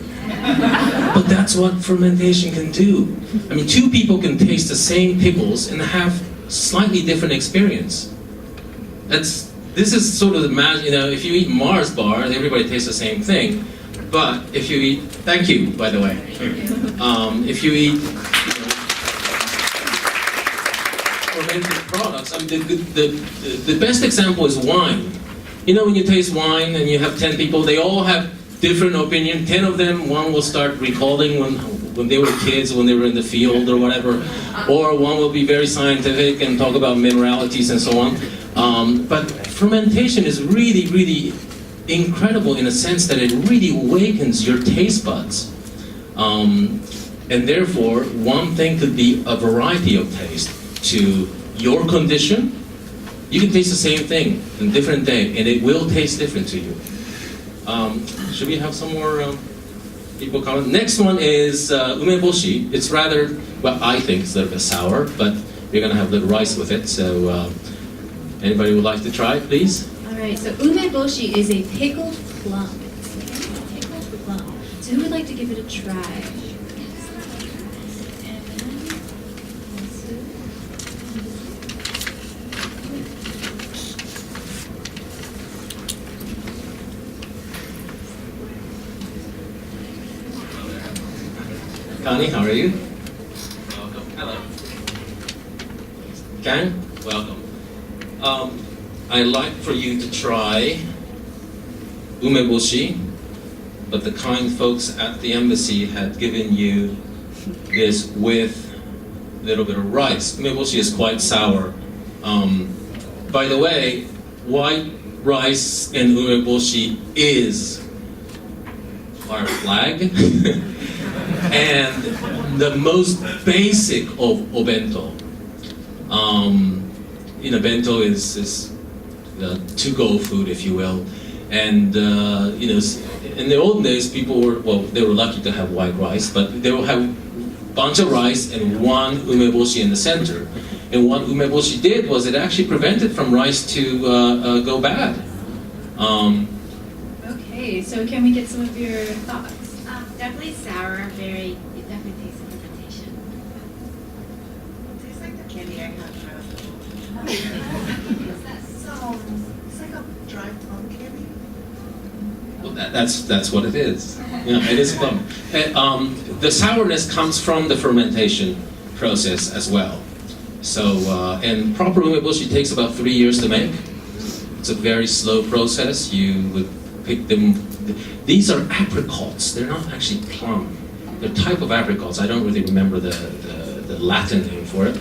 But that's what fermentation can do. I mean, two people can taste the same pickles and have slightly different experience. This is sort of the magic, you know, if you eat Mars bar, everybody tastes the same thing. But if you eat, thank you, by the way. If you eat fermented products, I mean, the best example is wine. You know, when you taste wine and you have 10 people, they all have different opinion. 10 of them, one will start recalling when they were kids, when they were in the field or whatever, or one will be very scientific and talk about mineralities and so on. But fermentation is really, really incredible in a sense that it really awakens your taste buds. And therefore, one thing could be a variety of taste to your condition. You can taste the same thing on a different day, and it will taste different to you. Should we have some more people comment? Next one is umeboshi. It's rather, well, I think it's a little bit sour, but you're going to have a little rice with it. So anybody would like to try, please? All right, so umeboshi is a pickled plum. Pickled plum. So who would like to give it a try? Connie, how are you? Welcome. Hello. Kang, welcome. I'd like for you to try umeboshi, but the kind folks at the embassy had given you this with a little bit of rice. Umeboshi is quite sour. By the way, white rice and umeboshi is our flag. And the most basic of obento. Bento is the to-go food, if you will. And in the old days, people they were lucky to have white rice, but they will have a bunch of rice and one umeboshi in the center. And what umeboshi did was it actually prevented from rice to go bad. Okay, so can we get some of your thoughts? Definitely sour, it definitely tastes like fermentation. It tastes like the candy I had when I was little. It's like a dry plum candy. Well, that's what it is. Yeah, it is plum. The sourness comes from the fermentation process as well. So, and proper umeboshi takes about 3 years to make. It's a very slow process. You would pick them. These are apricots. They're not actually plum. They're a type of apricots. I don't really remember the Latin name for it,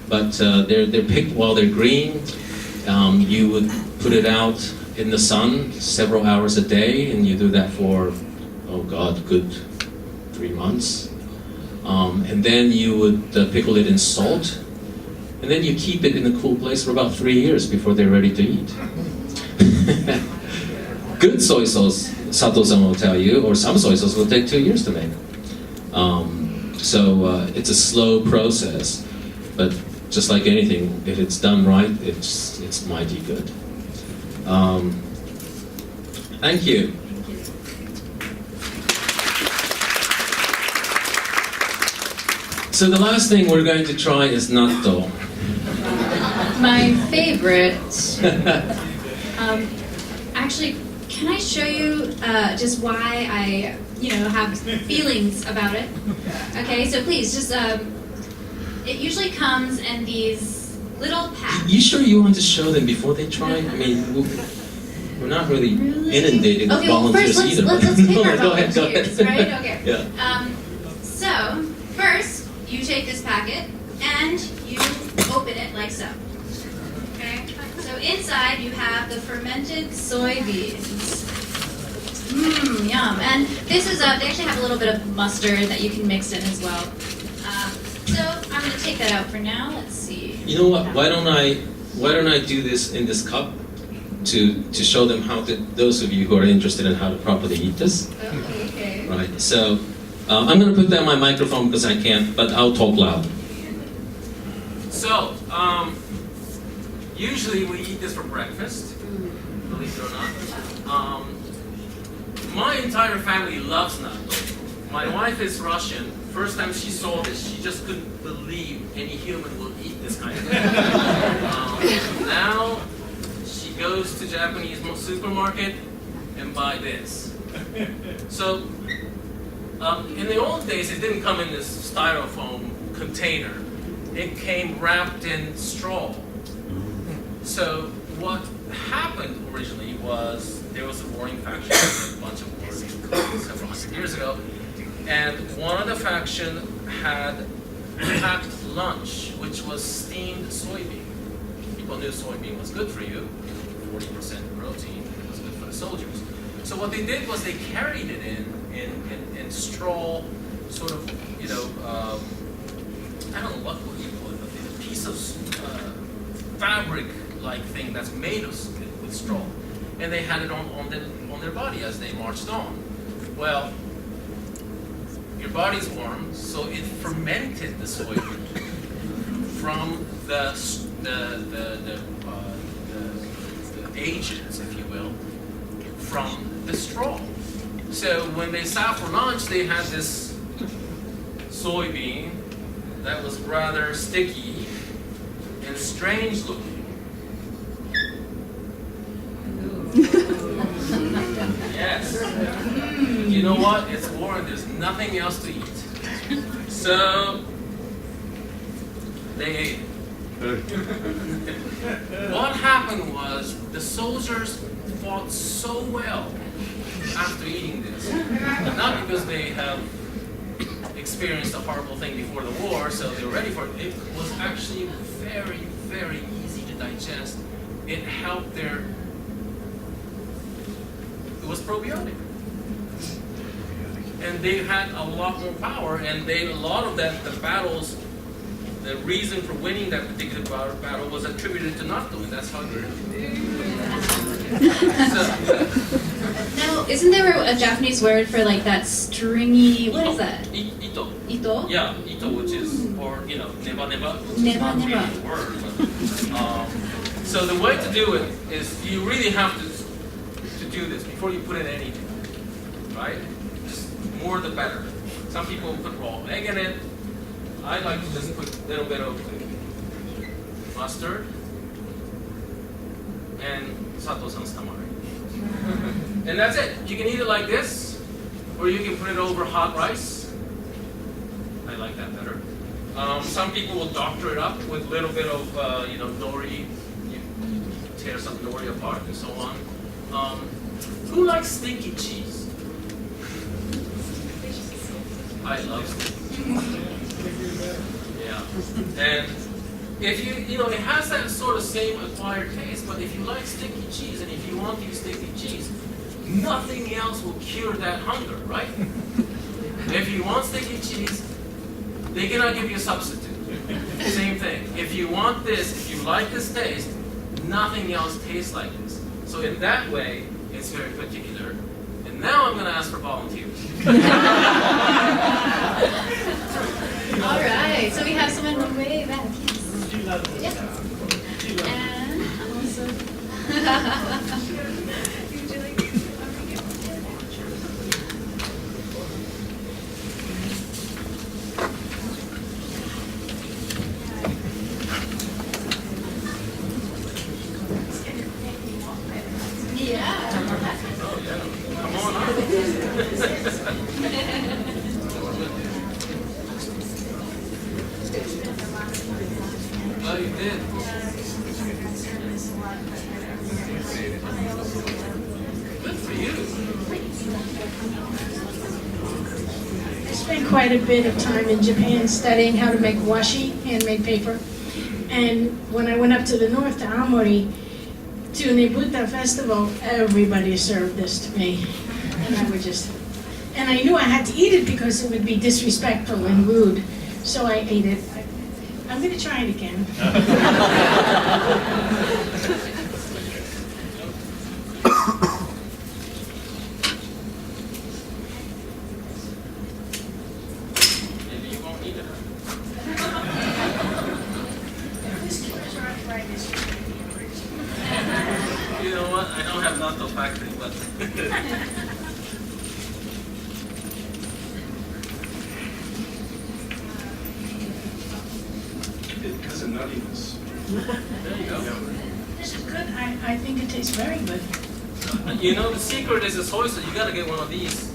but they're picked while they're green. You would put it out in the sun several hours a day, and you do that for, oh God, good 3 months. And then you would pickle it in salt, and then you keep it in a cool place for about 3 years before they're ready to eat. Good soy sauce, Sato-san will tell you, or some soy sauce will take 2 years to make. So it's a slow process, but just like anything, if it's done right, it's mighty good. Thank you. So the last thing we're going to try is natto. My favorite. Actually, can I show you just why I, have feelings about it? Okay, so please, just it usually comes in these little packs. You sure you want to show them before they try? I mean, we're not really inundated with volunteers well, first, either. let's pick our Go ahead, volunteers, right? Okay. Yeah. So first, you take this packet and you open it like so. Okay, so inside you have the fermented soybeans. Mmm, yum. And this is, they actually have a little bit of mustard that you can mix in as well. So I'm going to take that out for now. Let's see. You know what? Why don't I do this in this cup to show them how to, those of you who are interested in how to properly eat this. Oh, okay. Right. So I'm going to put down my microphone because I can't, but I'll talk loud. So, usually we eat this for breakfast, believe it or not. My entire family loves natto. My wife is Russian. First time she saw this, she just couldn't believe any human will eat this kind of thing. Now, she goes to Japanese supermarket and buy this. So, in the old days, it didn't come in this styrofoam container. It came wrapped in straw. So what happened originally was there was a warring faction, a bunch of wars several hundred years ago, and one of the faction had packed lunch, which was steamed soybean. People knew soybean was good for you, 40% protein, it was good for the soldiers. So what they did was they carried it in straw, sort of, I don't know what you call it, but it's a piece of fabric-like thing that's made with straw. And they had it on their body as they marched on. Well, your body's warm, so it fermented the soybean from the agents, if you will, from the straw. So when they sat for lunch, they had this soybean that was rather sticky and strange looking. Yes. You know what? It's boring. There's nothing else to eat. So they ate it. What happened was the soldiers fought so well after eating this. Not because they have experienced a horrible thing before the war, so they were ready for it. It was actually very, very easy to digest. It helped it was probiotic. And they had a lot more power, and a lot of the battles, the reason for winning that particular battle was attributed to natto, and that's how it Now, isn't there a Japanese word for like that stringy, what is that? Ito. Ito? Yeah, ito, which is, or, neba, which is Neba, not really neba. a word. But, so the way to do it is you really have to do this before you put in anything, right? Just more the better. Some people put raw egg in it. I like to just put a little bit of mustard and Sato-san's tamari. And that's it. You can eat it like this, or you can put it over hot rice. I like that better. Some people will doctor it up with a little bit of, nori. You tear some nori apart and so on. Who likes stinky cheese? I love stinky cheese. Yeah. And if it has that sort of same acquired taste, but if you like sticky cheese and if you want to use sticky cheese, nothing else will cure that hunger, right? If you want sticky cheese, they cannot give you a substitute. Same thing. If you want this, if you like this taste, nothing else tastes like this. So in that way, it's very particular. And now I'm going to ask for volunteers. All right, so we have someone way back. Yes. Yeah. And also, would you like to over here? Yeah. Oh, yeah. Come on up. Oh, you did? Good for you. I spent quite a bit of time in Japan studying how to make washi, handmade paper. And when I went up to the north, to Aomori, to Nebuta Festival, everybody served this to me. And I knew I had to eat it because it would be disrespectful and rude. So I ate it. I'm gonna try it again. Maybe you won't need it. You know what? I don't have natto factory, but It has a nuttiness. there you go. This is good. I think it tastes very good. You know, the secret is a soy sauce. You gotta get one of these.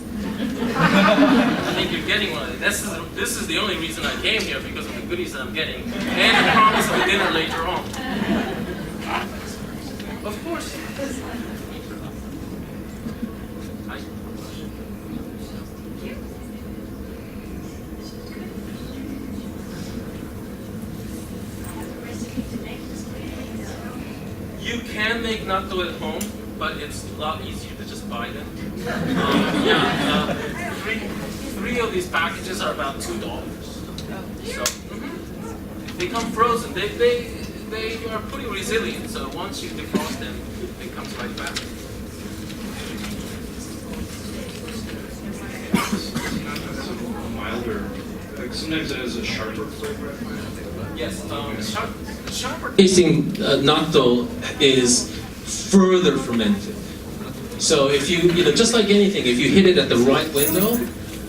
I think you're getting one of these. This is the only reason I came here, because of the goodies that I'm getting, and the promise of a dinner later on. Of course. You can make natto at home, but it's a lot easier to just buy them. Three of these packages are about $2. So they come frozen. They are pretty resilient. So once you defrost them, it comes right back. Milder. Like sometimes it has a sharper flavor. Yes, the sharper. Tasting natto is further fermented. So if you know, just like anything, if you hit it at the right window,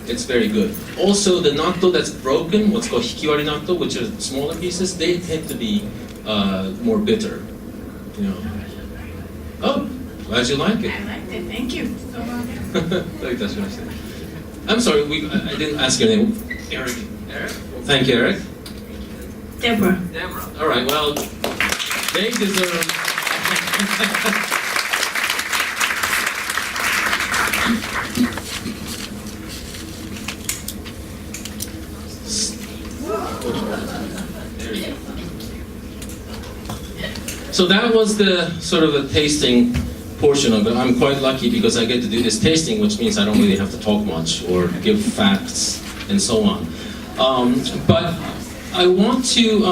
it's very good. Also, the natto that's broken, what's called hikiwari natto, which are smaller pieces, they tend to be more bitter. You know. Oh, glad you like it. I liked it. Thank you. I'm sorry, I didn't ask your name. Eric. Eric? Thank you, Eric. Deborah. Deborah. All right, well, they deserve. There you go. So that was the sort of a tasting portion of it. I'm quite lucky because I get to do this tasting, which means I don't really have to talk much or give facts and so on. But I want to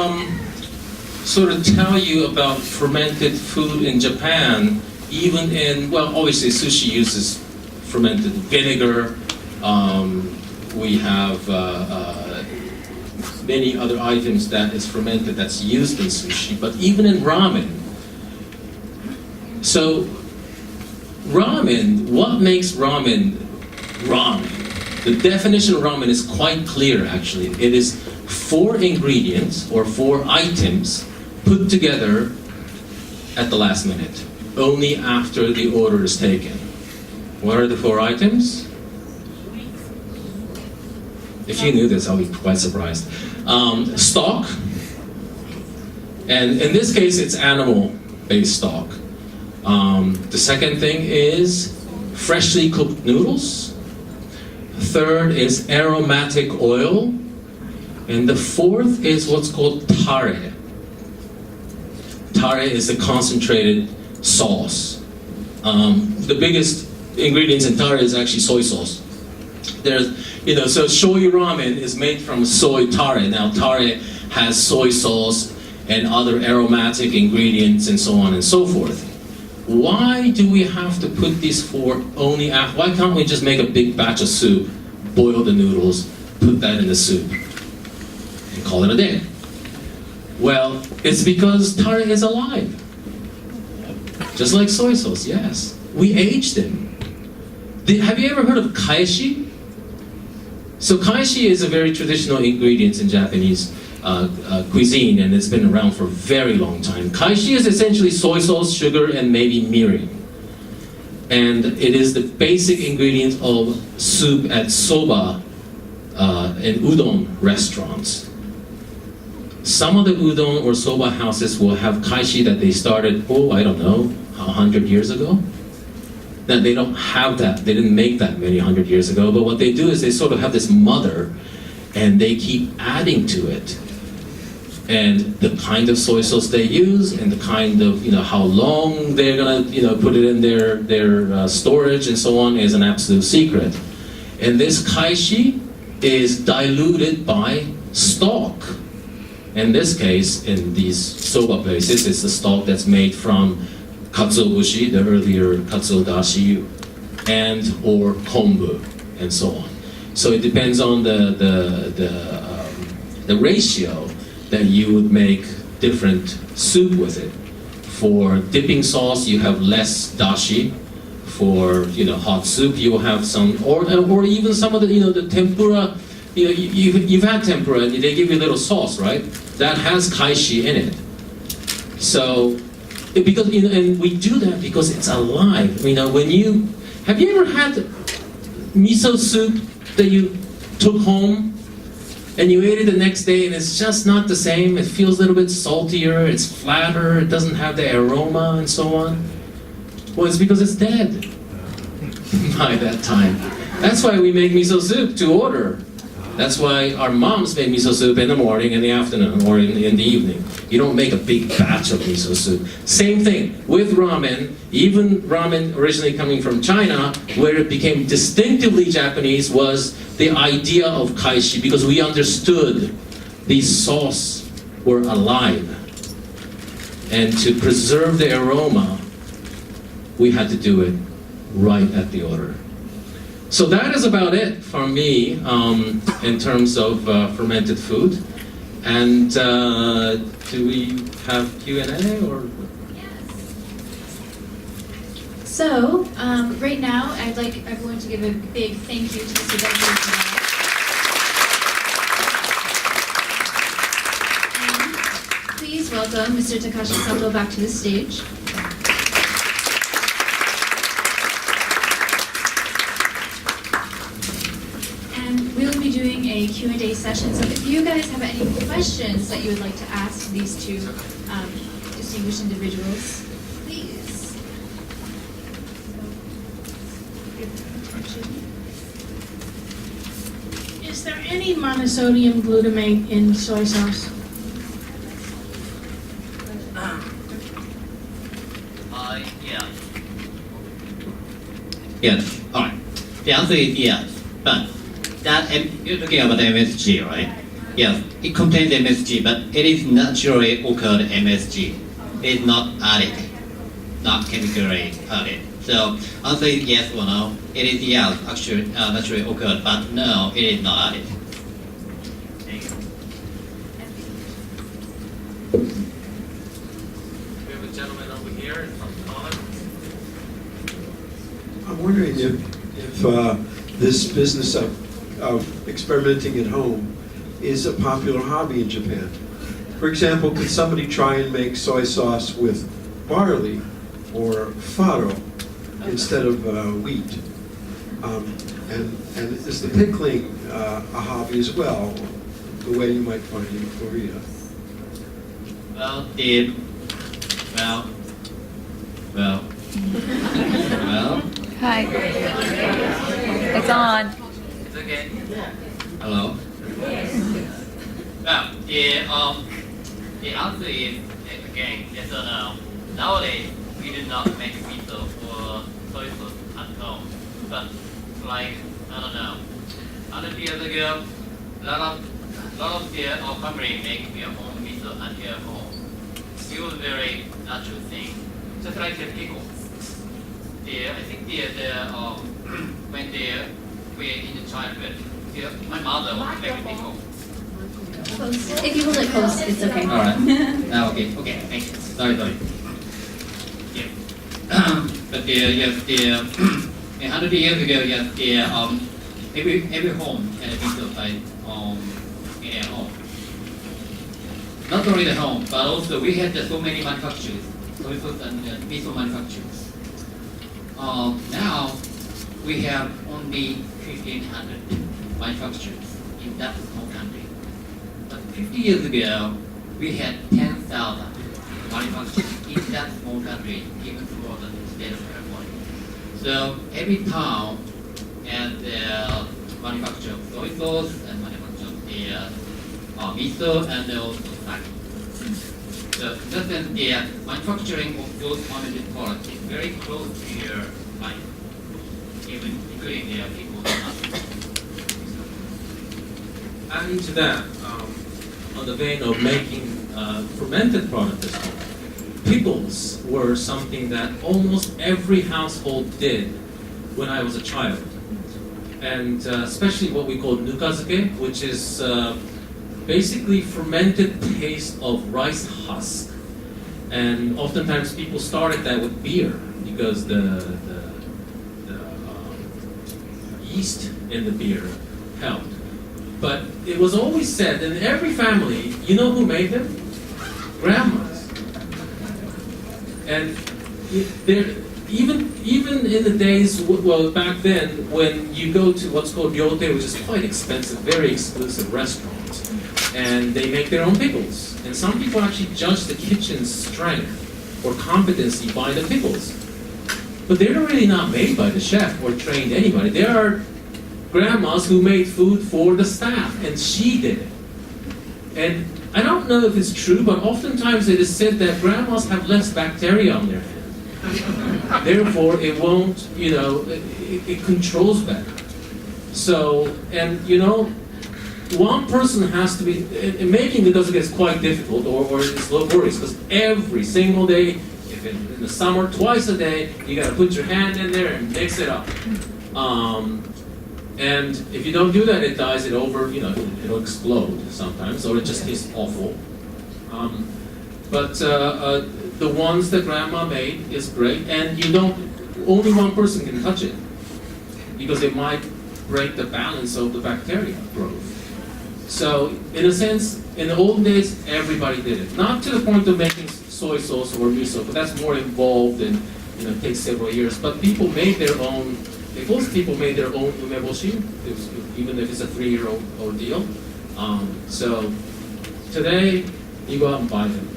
sort of tell you about fermented food in Japan, even in, well, obviously sushi uses fermented vinegar. We have many other items that is fermented that's used in sushi, but even in ramen. So ramen, what makes ramen ramen? The definition of ramen is quite clear, actually. It is 4 ingredients or 4 items put together at the last minute, only after the order is taken. What are the 4 items? If you knew this, I'll be quite surprised. Stock, and in this case, it's animal-based stock. The second thing is freshly cooked noodles. Third is aromatic oil. And the fourth is what's called tare. Tare is a concentrated sauce. The biggest ingredients in tare is actually soy sauce. So shoyu ramen is made from soy tare. Now tare has soy sauce and other aromatic ingredients and so on and so forth. Why do we have to put these 4 only after? Why can't we just make a big batch of soup, boil the noodles, put that in the soup, and call it a day? Well, it's because tare is alive. Just like soy sauce, yes. We aged them. Have you ever heard of kaeshi? So kaeshi is a very traditional ingredient in Japanese cuisine, and it's been around for a very long time. Kaeshi is essentially soy sauce, sugar, and maybe mirin. And it is the basic ingredient of soup at soba and udon restaurants. Some of the udon or soba houses will have kaeshi that they started, 100 years ago. Now they don't have that, they didn't make that many 100 years ago, but what they do is they sort of have this mother and they keep adding to it. and the kind of soy sauce they use, and the kind of, how long they're gonna, put it in their storage and so on is an absolute secret. And this kaishi is diluted by stock. In this case, in these soba places, it's the stock that's made from katsuobushi, the earlier katsuo dashi, and or kombu, and so on. So it depends on the ratio that you would make different soup with it. For dipping sauce, you have less dashi. For hot soup, you will have some, or even some of the tempura. You've had tempura, and they give you a little sauce, right? That has kaishi in it. So, because and we do that because it's alive. Have you ever had miso soup that you took home and you ate it the next day and it's just not the same? It feels a little bit saltier, it's flatter, it doesn't have the aroma and so on. Well, it's because it's dead by that time. That's why we make miso soup to order. That's why our moms make miso soup in the morning, in the afternoon, or in the evening. You don't make a big batch of miso soup. Same thing with ramen. Even ramen originally coming from China, where it became distinctively Japanese was the idea of kaishi, because we understood these sauce were alive. And to preserve the aroma, we had to do it right at the order. So that is about it for me in terms of fermented food. And do we have Q&A or? So, right now, I'd like everyone to give a big thank you to Mr. Daisuke Utagawa. And please welcome Mr. Takashi Sato back to the stage. And we'll be doing a Q&A session, so if you guys have any questions that you would like to ask these two distinguished individuals, please. Is there any monosodium glutamate in soy sauce? Yeah. Yes. All right. The answer is yes. But you're talking about MSG, right? Yes. It contains MSG, but it is naturally occurred MSG. It is not added, not chemically added. So answer is yes or no. It is yes, actually naturally occurred, but no, it is not added. Thank you. We have a gentleman over here from Colin. I'm wondering if this business of experimenting at home is a popular hobby in Japan. For example, could somebody try and make soy sauce with barley or farro instead of wheat? And is the pickling a hobby as well, the way you might find in Korea? Well. Hi. It's on. It's okay. Hello. Well, the answer is again yes or no. Nowadays we do not make miso or soy sauce at home, but like I don't know, 100 years ago, a lot of our family make their own miso at their home. It was very natural thing, just like the pickles. I think when they were in the childhood, my mother was making pickles. If you hold it close, it's okay. All right. Now, okay, thank you. Sorry. Yeah. But yes, 100 years ago, yes, every home had a miso site in their home. Not only the home, but also we had so many manufacturers, soy sauce and miso manufacturers. Now we have only 1,500 manufacturers in that small country. But 50 years ago, we had 10,000 manufacturers in that small country, even smaller than the state of California. So every town has their manufacturer of soy sauce and manufacturer of the miso and also sake. Just then the manufacturing of those fermented products is very close to your life, even including the people. Adding to that, on the vein of making fermented products at home, pickles were something that almost every household did when I was a child. And especially what we call nukazuke, which is basically fermented paste of rice husk. And oftentimes people started that with beer because the yeast in the beer helped. But it was always said in every family, you know who made them? Grandmas. And even in the days, well, back then, when you go to what's called ryote, which is quite expensive, very exclusive restaurants, and they make their own pickles. And some people actually judge the kitchen's strength or competency by the pickles. But they're really not made by the chef or trained anybody. There are grandmas who made food for the staff, and she did it. And I don't know if it's true, but oftentimes it is said that grandmas have less bacteria on their hands. Therefore, it won't, it controls better. So, and one person has to be, and making it doesn't get quite difficult, or it's laborious, because every single day, if in the summer, twice a day, you gotta put your hand in there and mix it up. And if you don't do that, it dies, it'll explode sometimes, or it just tastes awful. But the ones that grandma made is great, and only one person can touch it, because it might break the balance of the bacteria growth. So, in a sense, in the olden days, everybody did it. Not to the point of making soy sauce or miso, but that's more involved and it takes several years. But people made their own. Most people made their own umeboshi, even if it's a 3-year ordeal. So today, you go out and buy them.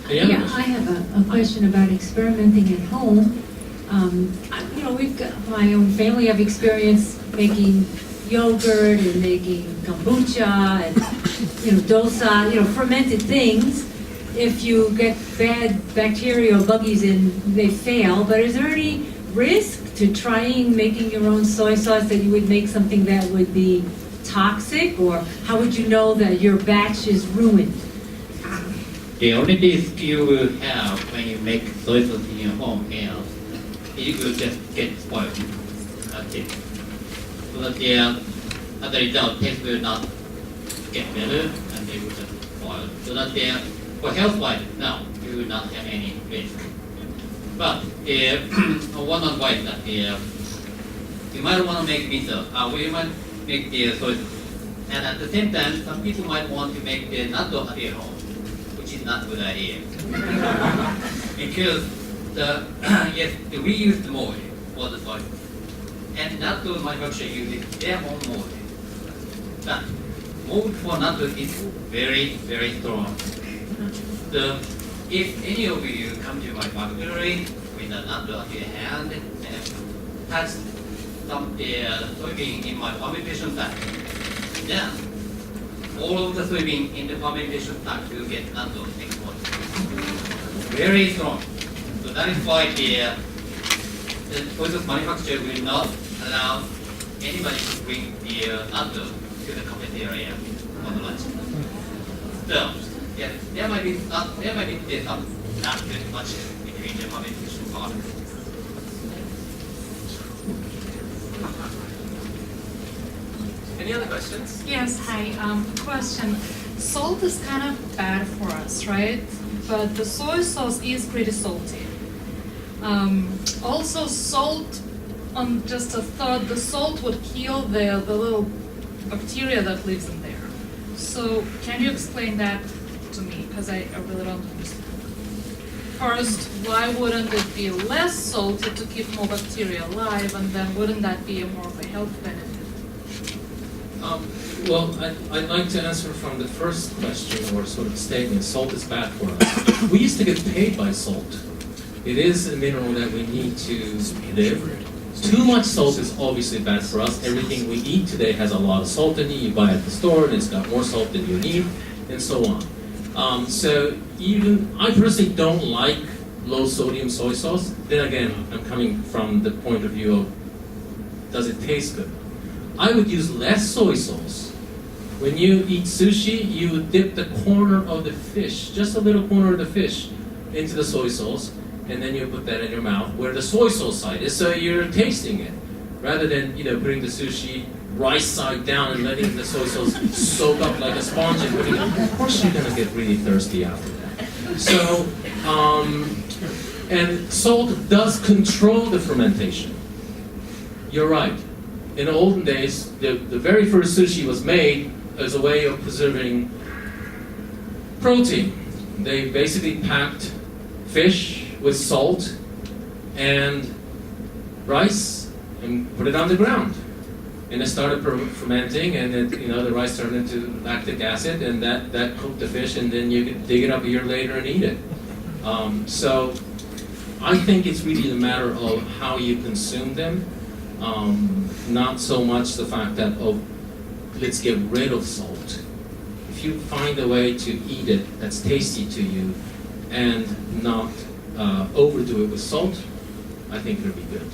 Yeah, I have a question about experimenting at home. We've got my own family. I've experienced making yogurt and making kombucha and dosa, fermented things. If you get bad bacteria or buggies in, they fail. But is there any risk to trying making your own soy sauce, that you would make something that would be toxic? Or how would you know that your batch is ruined? The only risk you will have when you make soy sauce in your home is it will just get spoiled. That's it. So that as a result, taste will not get better and they will just spoil. So that for health-wise, no, you will not have any risk. But one advice that you might want to make miso, we might make the soy sauce. And at the same time, some people might want to make the natto at their home, which is not a good idea. Because the reused mold for the soy sauce. And natto manufacturer uses their own mold. But mold for natto is very, very strong. So if any of you come to my factory with a natto at your hand and touch some soybean in my fermentation sack, then all of the soybean in the fermentation sack will get natto exposed. Very strong. So that is why the soy sauce manufacturer will not allow anybody to bring the natto to the cafeteria for the lunch. So, yes, there might be some not very much between the fermentation products. Any other questions? Yes, hi. Question. Salt is kind of bad for us, right? But the soy sauce is pretty salty. Also, salt, on just a thought, the salt would kill the little bacteria that lives in there. So, can you explain that to me? Because I really don't understand. First, why wouldn't it be less salty to keep more bacteria alive, and then wouldn't that be more of a health benefit? Well, I'd like to answer from the first question, or sort of statement, salt is bad for us. We used to get paid by salt. It is a mineral that we need to live. Too much salt is obviously bad for us. Everything we eat today has a lot of salt in it. You buy it at the store and it's got more salt than you need, and so on. So even, I personally don't like low sodium soy sauce. Then again, I'm coming from the point of view of, does it taste good? I would use less soy sauce. When you eat sushi, you dip the corner of the fish, just a little corner of the fish, into the soy sauce, and then you put that in your mouth where the soy sauce side is, so you're tasting it. Rather than, putting the sushi rice side down and letting the soy sauce soak up like a sponge and putting it, of course you're gonna get really thirsty after that. So, and salt does control the fermentation. You're right. In the olden days, the very first sushi was made as a way of preserving protein. They basically packed fish with salt and rice and put it on the ground. And it started fermenting, and it, the rice turned into lactic acid, and that cooked the fish, and then you could dig it up a year later and eat it. So I think it's really a matter of how you consume them, not so much the fact that, let's get rid of salt. If you find a way to eat it that's tasty to you and not overdo it with salt, I think it'll be good.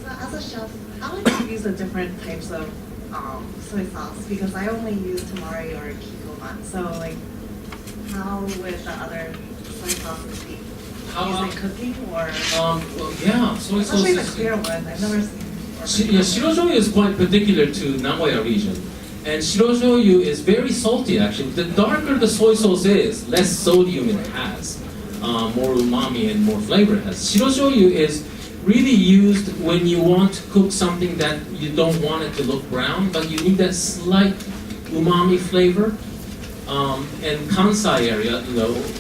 So as a chef, how would you use the different types of soy sauce? Because I only use tamari or kikoman. So how would the other soy sauces be? Using cooking or? Well, yeah, soy sauce. Especially the clear one. I've never seen. Shiroshoyu is quite particular to Nagoya region. And shiroshoyu is very salty actually. The darker the soy sauce is, less sodium it has. More umami and more flavor it has. Shiroshoyu is really used when you want to cook something that you don't want it to look brown, but you need that slight umami flavor. In Kansai area,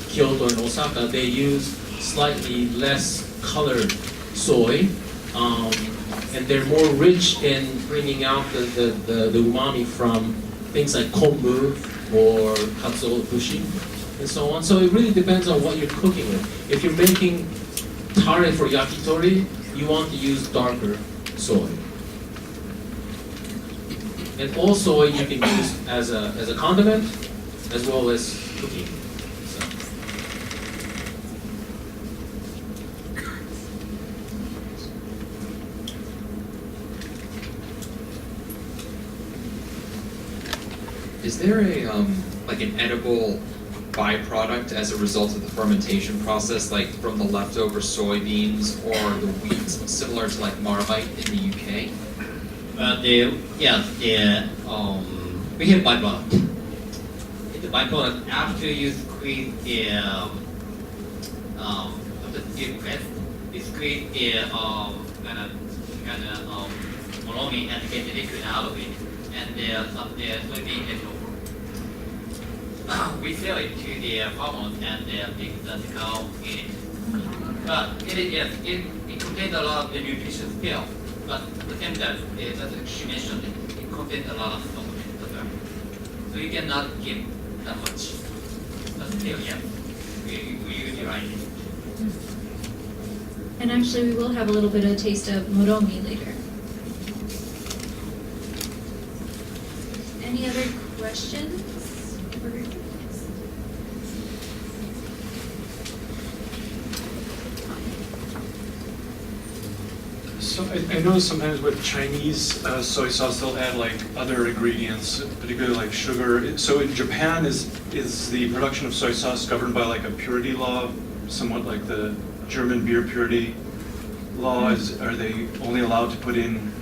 Kyoto and Osaka, they use slightly less colored soy. And they're more rich in bringing out the umami from things like kombu or katsuobushi and so on. So it really depends on what you're cooking with. If you're making tare for yakitori, you want to use darker soy. And all soy you can use as a condiment as well as cooking. Is there an edible byproduct as a result of the fermentation process, like from the leftover soybeans or the wheat, similar to Marmite in the UK? We have byproduct. The byproduct after you squeeze squeeze the kind of moromi and get the liquid out of it, and some soybean left over. We sell it to the farmers and the cow eat it. But it contains a lot of the nutritious scale. But at the same time, as she mentioned, it contains a lot of salt as well. So you cannot give that much. But still, we use it right. And actually, we will have a little bit of a taste of moromi later. Any other questions? So I know sometimes with Chinese soy sauce they'll add other ingredients, particularly sugar. So in Japan, is the production of soy sauce governed by a purity law, somewhat like the German beer purity law? Are they only allowed to put in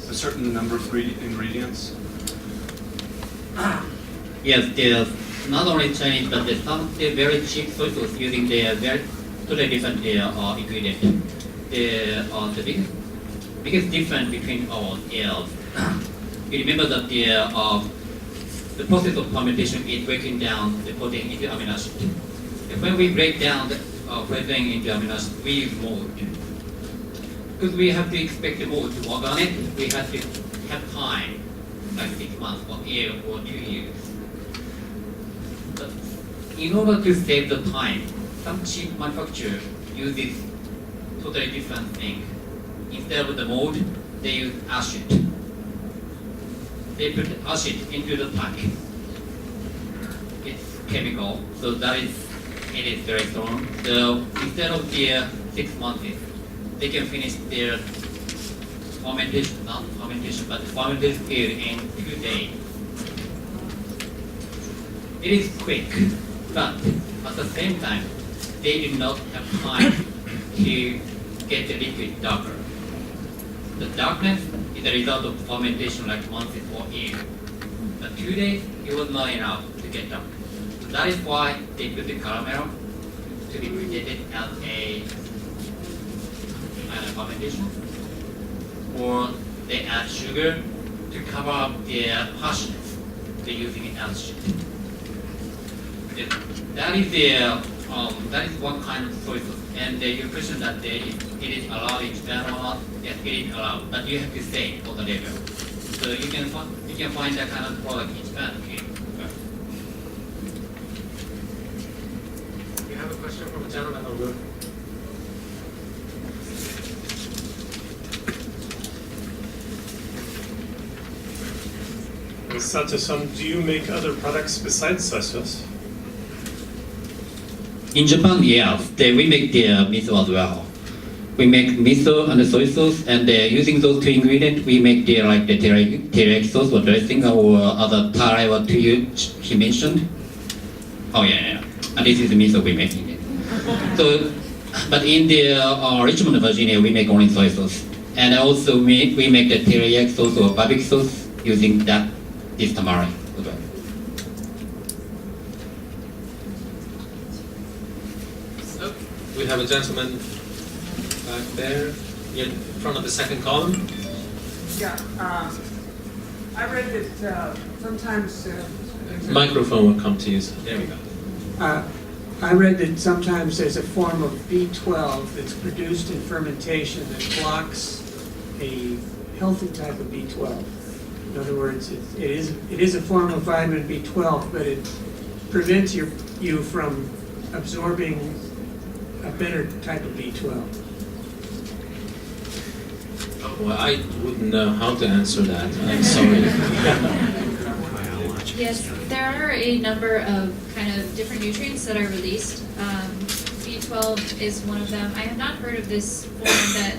a certain number of ingredients? Yes, there's not only Chinese, but there's some very cheap soy sauce using the very totally different ingredient. The biggest difference between our you remember that the process of fermentation is breaking down the protein into amino acids. And when we break down the protein into amino acids, we use mold. Because we have to expect the mold to work on it, we have to have time like 6 months or a year or 2 years. But in order to save the time, some cheap manufacturer uses totally different thing. Instead of the mold, they use acid. They put acid into the pack. It's chemical, so it is very strong. So instead of the 6 months, they can finish their fermentation, not fermentation, but the fermentation period in 2 days. It is quick, but at the same time, they do not have time to get the liquid darker. The darkness is the result of fermentation like months or years. But 2 days, it was not enough to get dark. So that is why they put the caramel to be treated as a fermentation. Or they add sugar to cover up their harshness. They're using it as sugar. That is one kind of soy sauce. And your question that it is allowed in Japan or not? Yes, it is allowed, but you have to say for the label. So you can find that kind of product in Japan. Okay. You have a question from a gentleman over. Sato-san, do you make other products besides soy sauce? In Japan, yes, we make the miso as well. We make miso and soy sauce, and using those two ingredients, we make the teriyaki sauce or dressing or other tarai what he mentioned. Oh yeah. And this is the miso we make in it. So, but in the Richmond, Virginia, we make only soy sauce, and also we make the teriyaki sauce or barbecue sauce using this tamari as well. We have a gentleman back there in front of the second column. Yeah, I read that sometimes... Microphone will come to you. There we go. I read that sometimes there's a form of B12 that's produced in fermentation that blocks a healthy type of B12. In other words, it is a form of vitamin B12, but it prevents you from absorbing a better type of B12. Well, I wouldn't know how to answer that. I'm sorry. Yes, there are a number of kind of different nutrients that are released. B12 is one of them. I have not heard of this form that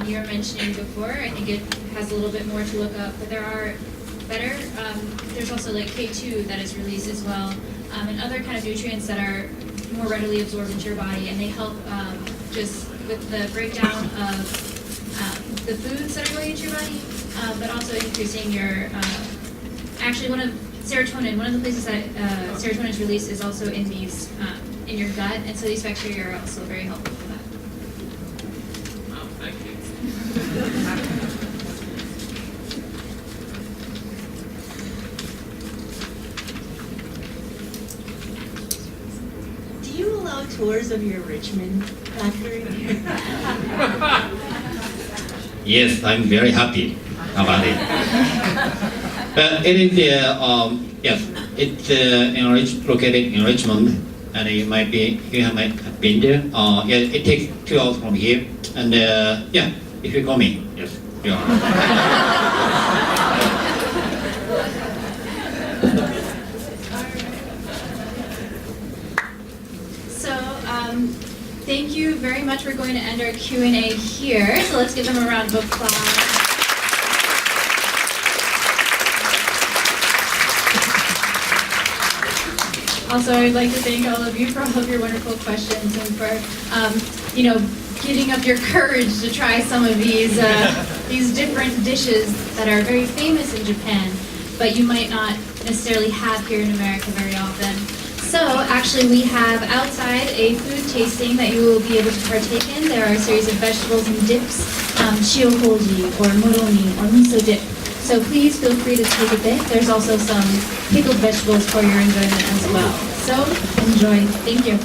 you were mentioning before. I think it has a little bit more to look up, but there are better. There's also like K2 that is released as well, and other kind of nutrients that are more readily absorbed into your body, and they help just with the breakdown of the foods that are going into your body, but also increasing your, actually one of serotonin, one of the places that serotonin is released is also in these, in your gut, and so these bacteria are also very helpful for that. Wow, thank you. Do you allow tours of your Richmond factory? Yes, I'm very happy about it. It is yes, it's located in Richmond, and you might have been there. Yeah, it takes 2 hours from here, and yeah, if you call me, yes, you are. Thank you very much. We're going to end our Q&A here, so let's give them a round of applause. Also, I'd like to thank all of you for all of your wonderful questions and for, getting up your courage to try some of these different dishes that are very famous in Japan, but you might not necessarily have here in America very often. So actually we have outside a food tasting that you will be able to partake in. There are a series of vegetables and dips, shiohoji or moromi or miso dip. So please feel free to take a bit. There's also some pickled vegetables for your enjoyment as well. So enjoy. Thank you.